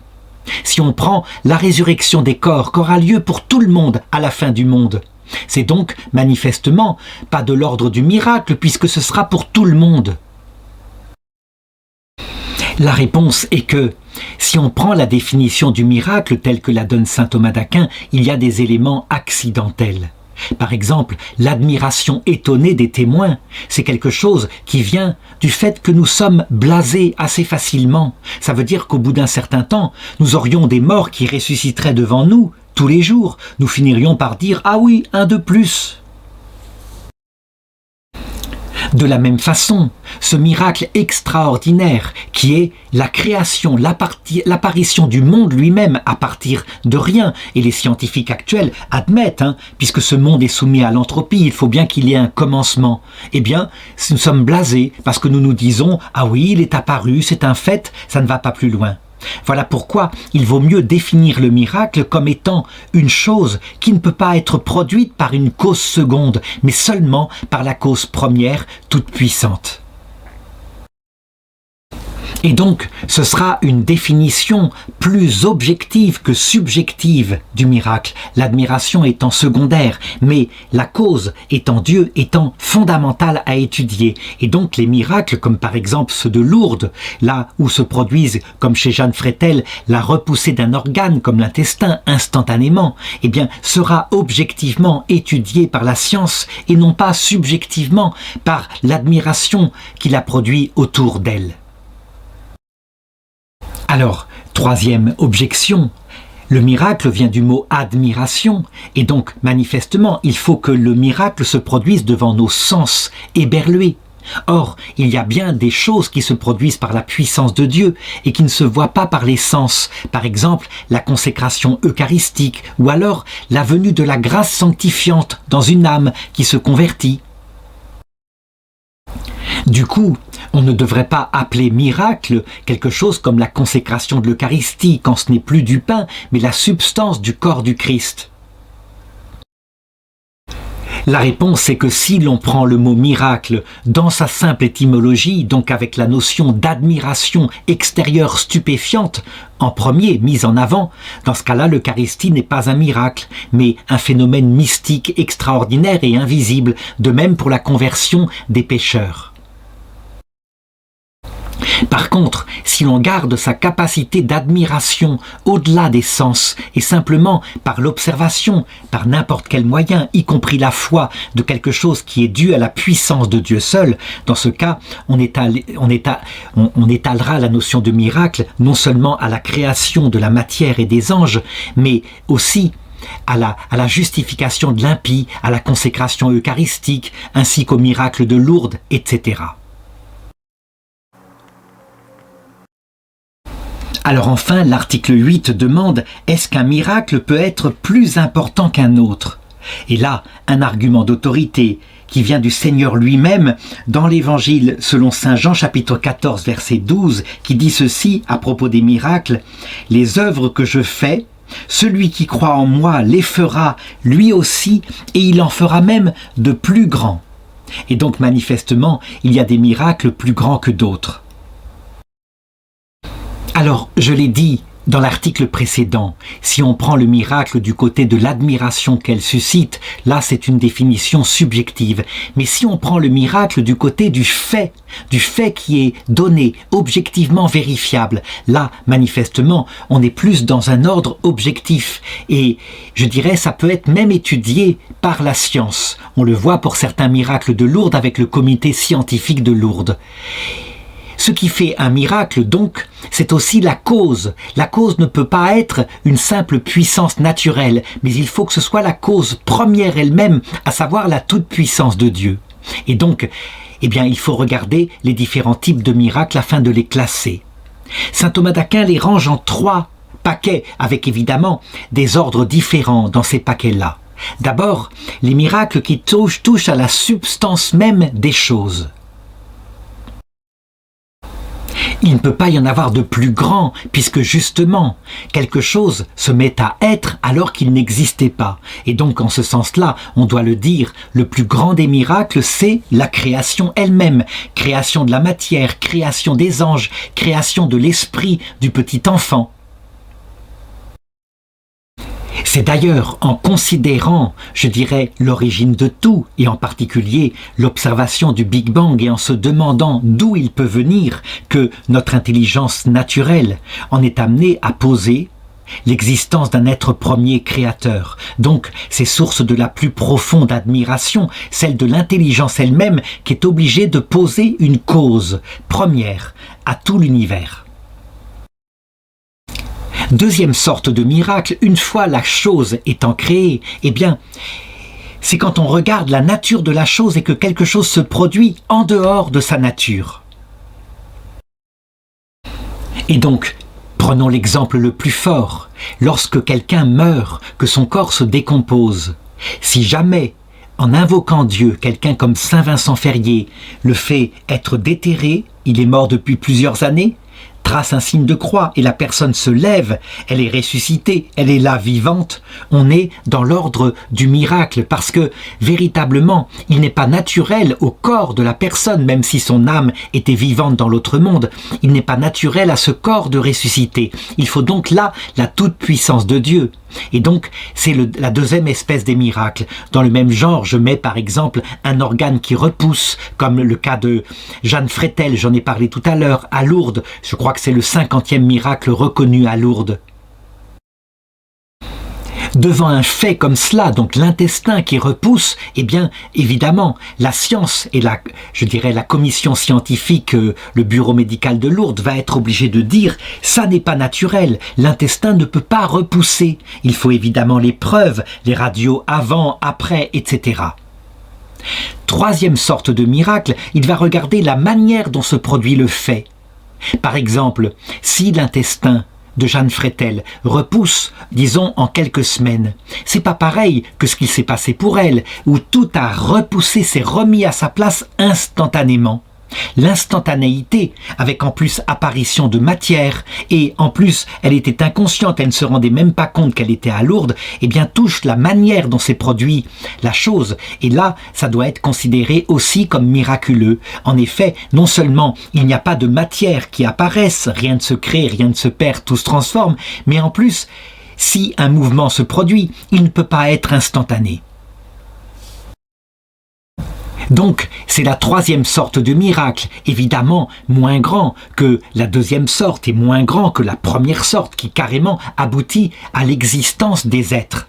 Si on prend la résurrection des corps, qu'aura lieu pour tout le monde à la fin du monde, c'est donc manifestement pas de l'ordre du miracle puisque ce sera pour tout le monde. La réponse est que si on prend la définition du miracle telle que la donne saint Thomas d'Aquin, il y a des éléments accidentels. Par exemple, l'admiration étonnée des témoins, c'est quelque chose qui vient du fait que nous sommes blasés assez facilement. Ça veut dire qu'au bout d'un certain temps, nous aurions des morts qui ressusciteraient devant nous, tous les jours. Nous finirions par dire « Ah oui, un de plus !» De la même façon, ce miracle extraordinaire qui est la création, l'apparition du monde lui-même à partir de rien, et les scientifiques actuels admettent, puisque ce monde est soumis à l'entropie, il faut bien qu'il y ait un commencement. Eh bien, nous sommes blasés parce que nous nous disons « Ah oui, il est apparu, c'est un fait, ça ne va pas plus loin ». Voilà pourquoi il vaut mieux définir le miracle comme étant une chose qui ne peut pas être produite par une cause seconde, mais seulement par la cause première toute puissante. Et donc, ce sera une définition plus objective que subjective du miracle, l'admiration étant secondaire, mais la cause étant Dieu, étant fondamentale à étudier. Et donc les miracles, comme par exemple ceux de Lourdes, là où se produisent, comme chez Jeanne Frétel, la repoussée d'un organe comme l'intestin instantanément, eh bien, sera objectivement étudié par la science et non pas subjectivement par l'admiration qu'il a produit autour d'elle. Alors, troisième objection, le miracle vient du mot admiration, et donc manifestement il faut que le miracle se produise devant nos sens éberlués. Or, il y a bien des choses qui se produisent par la puissance de Dieu et qui ne se voient pas par les sens. Par exemple, la consécration eucharistique ou alors la venue de la grâce sanctifiante dans une âme qui se convertit. Du coup, on ne devrait pas appeler miracle quelque chose comme la consécration de l'Eucharistie quand ce n'est plus du pain, mais la substance du corps du Christ. La réponse est que si l'on prend le mot miracle dans sa simple étymologie, donc avec la notion d'admiration extérieure stupéfiante, en premier, mise en avant, dans ce cas-là, l'Eucharistie n'est pas un miracle, mais un phénomène mystique extraordinaire et invisible, de même pour la conversion des pécheurs. Par contre, si l'on garde sa capacité d'admiration au-delà des sens et simplement par l'observation, par n'importe quel moyen, y compris la foi, de quelque chose qui est dû à la puissance de Dieu seul, dans ce cas, on étalera la notion de miracle non seulement à la création de la matière et des anges, mais aussi à la justification de l'impie, à la consécration eucharistique, ainsi qu'au miracle de Lourdes, etc. Alors enfin, l'article 8 demande « Est-ce qu'un miracle peut être plus important qu'un autre ?» Et là, un argument d'autorité qui vient du Seigneur lui-même dans l'Évangile selon saint Jean chapitre 14 verset 12 qui dit ceci à propos des miracles « Les œuvres que je fais, celui qui croit en moi les fera lui aussi et il en fera même de plus grands. » Et donc manifestement, il y a des miracles plus grands que d'autres. Alors, je l'ai dit dans l'article précédent, si on prend le miracle du côté de l'admiration qu'elle suscite, là c'est une définition subjective. Mais si on prend le miracle du côté du fait qui est donné, objectivement vérifiable, là, manifestement, on est plus dans un ordre objectif. Et je dirais, ça peut être même étudié par la science. On le voit pour certains miracles de Lourdes avec le comité scientifique de Lourdes. Ce qui fait un miracle, donc, c'est aussi la cause. La cause ne peut pas être une simple puissance naturelle, mais il faut que ce soit la cause première elle-même, à savoir la toute-puissance de Dieu. Et donc, il faut regarder les différents types de miracles afin de les classer. Saint Thomas d'Aquin les range en 3 paquets, avec évidemment des ordres différents dans ces paquets-là. D'abord, les miracles qui touchent à la substance même des choses. Il ne peut pas y en avoir de plus grand, puisque justement, quelque chose se met à être alors qu'il n'existait pas. Et donc, en ce sens-là, on doit le dire, le plus grand des miracles, c'est la création elle-même. Création de la matière, création des anges, création de l'esprit du petit enfant. C'est d'ailleurs en considérant, je dirais, l'origine de tout, et en particulier l'observation du Big Bang et en se demandant d'où il peut venir, que notre intelligence naturelle en est amenée à poser l'existence d'un être premier créateur. Donc, c'est source de la plus profonde admiration, celle de l'intelligence elle-même qui est obligée de poser une cause première à tout l'univers. Deuxième sorte de miracle, une fois la chose étant créée, c'est quand on regarde la nature de la chose et que quelque chose se produit en dehors de sa nature. Et donc, prenons l'exemple le plus fort, lorsque quelqu'un meurt, que son corps se décompose. Si jamais, en invoquant Dieu, quelqu'un comme saint Vincent Ferrier le fait être déterré, il est mort depuis plusieurs années, trace un signe de croix et la personne se lève, elle est ressuscitée, elle est là vivante, on est dans l'ordre du miracle parce que véritablement il n'est pas naturel au corps de la personne, même si son âme était vivante dans l'autre monde, il n'est pas naturel à ce corps de ressusciter. Il faut donc là la toute-puissance de Dieu. Et donc, c'est la deuxième espèce des miracles. Dans le même genre, je mets par exemple un organe qui repousse, comme le cas de Jeanne Frétel, j'en ai parlé tout à l'heure, à Lourdes. Je crois que c'est le 50e miracle reconnu à Lourdes. Devant un fait comme cela, donc l'intestin qui repousse, évidemment, la science et la commission scientifique, le bureau médical de Lourdes va être obligé de dire « ça n'est pas naturel, l'intestin ne peut pas repousser ». Il faut évidemment les preuves, les radios avant, après, etc. Troisième sorte de miracle, il va regarder la manière dont se produit le fait. Par exemple, si l'intestin de Jeanne Freitel repousse, disons, en quelques semaines, c'est pas pareil que ce qu'il s'est passé pour elle, où tout a repoussé, s'est remis à sa place instantanément. L'instantanéité, avec en plus apparition de matière, et en plus elle était inconsciente, elle ne se rendait même pas compte qu'elle était à Lourdes, eh bien touche la manière dont s'est produit la chose, et là ça doit être considéré aussi comme miraculeux. En effet, non seulement il n'y a pas de matière qui apparaisse, rien ne se crée, rien ne se perd, tout se transforme, mais en plus, si un mouvement se produit, il ne peut pas être instantané. Donc, c'est la troisième sorte de miracle, évidemment moins grand que la deuxième sorte et moins grand que la première sorte, qui carrément aboutit à l'existence des êtres.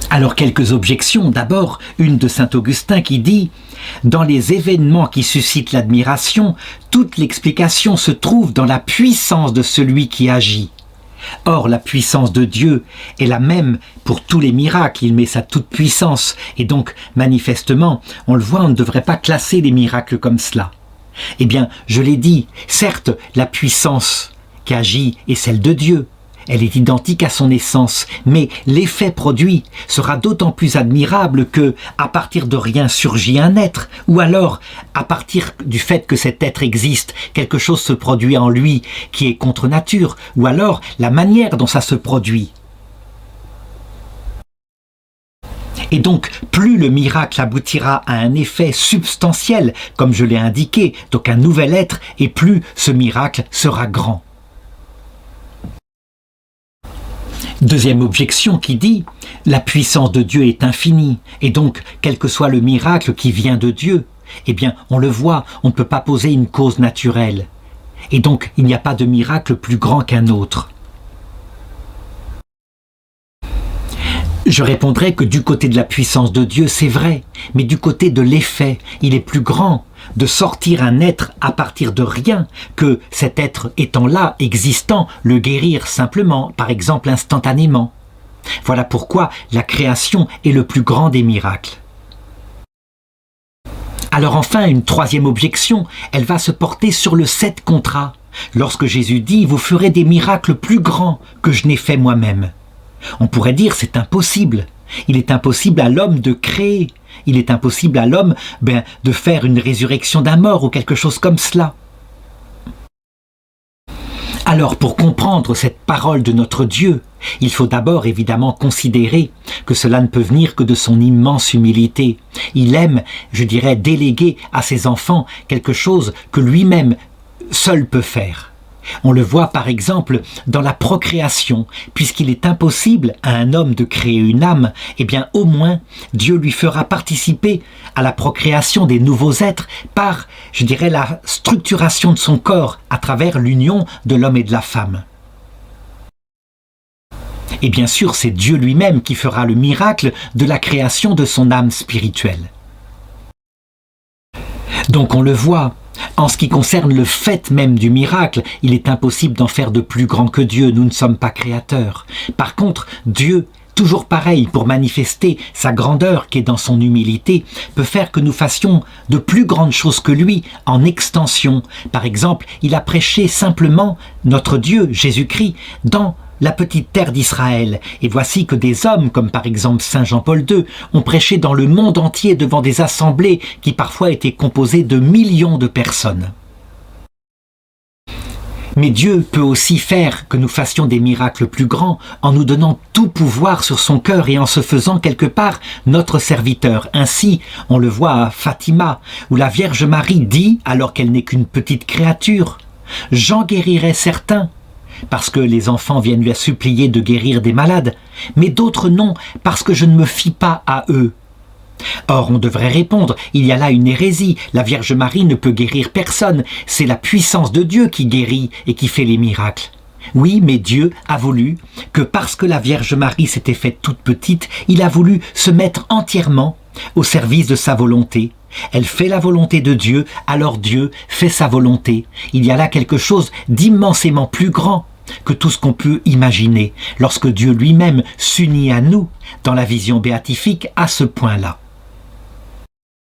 Alors, quelques objections. D'abord, une de saint Augustin qui dit « Dans les événements qui suscitent l'admiration, toute l'explication se trouve dans la puissance de celui qui agit. » Or, la puissance de Dieu est la même pour tous les miracles, il met sa toute-puissance, et donc, manifestement, on le voit, on ne devrait pas classer les miracles comme cela. Eh bien, je l'ai dit, certes, la puissance qui agit est celle de Dieu, elle est identique à son essence, mais l'effet produit sera d'autant plus admirable que, à partir de rien surgit un être, ou alors, à partir du fait que cet être existe, quelque chose se produit en lui qui est contre nature, ou alors la manière dont ça se produit. Et donc, plus le miracle aboutira à un effet substantiel, comme je l'ai indiqué, donc un nouvel être, et plus ce miracle sera grand. Deuxième objection qui dit « La puissance de Dieu est infinie, et donc, quel que soit le miracle qui vient de Dieu, eh bien, on le voit, on ne peut pas poser une cause naturelle. Et donc, il n'y a pas de miracle plus grand qu'un autre. » Je répondrai que du côté de la puissance de Dieu, c'est vrai, mais du côté de l'effet, il est plus grand de sortir un être à partir de rien que cet être étant là, existant, le guérir simplement, par exemple instantanément. Voilà pourquoi la création est le plus grand des miracles. Alors enfin, une troisième objection, elle va se porter sur le 7 contrat. Lorsque Jésus dit « Vous ferez des miracles plus grands que je n'ai fait moi-même ». On pourrait dire c'est impossible. Il est impossible à l'homme de créer. Il est impossible à l'homme de faire une résurrection d'un mort ou quelque chose comme cela. Alors pour comprendre cette parole de notre Dieu, il faut d'abord évidemment considérer que cela ne peut venir que de son immense humilité. Il aime, je dirais, déléguer à ses enfants quelque chose que lui-même seul peut faire. On le voit par exemple dans la procréation, puisqu'il est impossible à un homme de créer une âme, eh bien au moins Dieu lui fera participer à la procréation des nouveaux êtres par, je dirais, la structuration de son corps à travers l'union de l'homme et de la femme. Et bien sûr, c'est Dieu lui-même qui fera le miracle de la création de son âme spirituelle. Donc on le voit. En ce qui concerne le fait même du miracle, il est impossible d'en faire de plus grand que Dieu, nous ne sommes pas créateurs. Par contre, Dieu, toujours pareil, pour manifester sa grandeur qui est dans son humilité, peut faire que nous fassions de plus grandes choses que lui en extension. Par exemple, il a prêché simplement notre Dieu, Jésus-Christ, dans la petite terre d'Israël. Et voici que des hommes, comme par exemple saint Jean-Paul II, ont prêché dans le monde entier devant des assemblées qui parfois étaient composées de millions de personnes. Mais Dieu peut aussi faire que nous fassions des miracles plus grands en nous donnant tout pouvoir sur son cœur et en se faisant quelque part notre serviteur. Ainsi, on le voit à Fatima, où la Vierge Marie dit, alors qu'elle n'est qu'une petite créature, « J'en guérirai certains ». Parce que les enfants viennent lui supplier de guérir des malades, mais d'autres non, parce que je ne me fie pas à eux. Or, on devrait répondre, il y a là une hérésie, la Vierge Marie ne peut guérir personne, c'est la puissance de Dieu qui guérit et qui fait les miracles. Oui, mais Dieu a voulu que parce que la Vierge Marie s'était faite toute petite, il a voulu se mettre entièrement au service de sa volonté. Elle fait la volonté de Dieu, alors Dieu fait sa volonté. Il y a là quelque chose d'immensément plus grand que tout ce qu'on peut imaginer lorsque Dieu lui-même s'unit à nous dans la vision béatifique à ce point-là.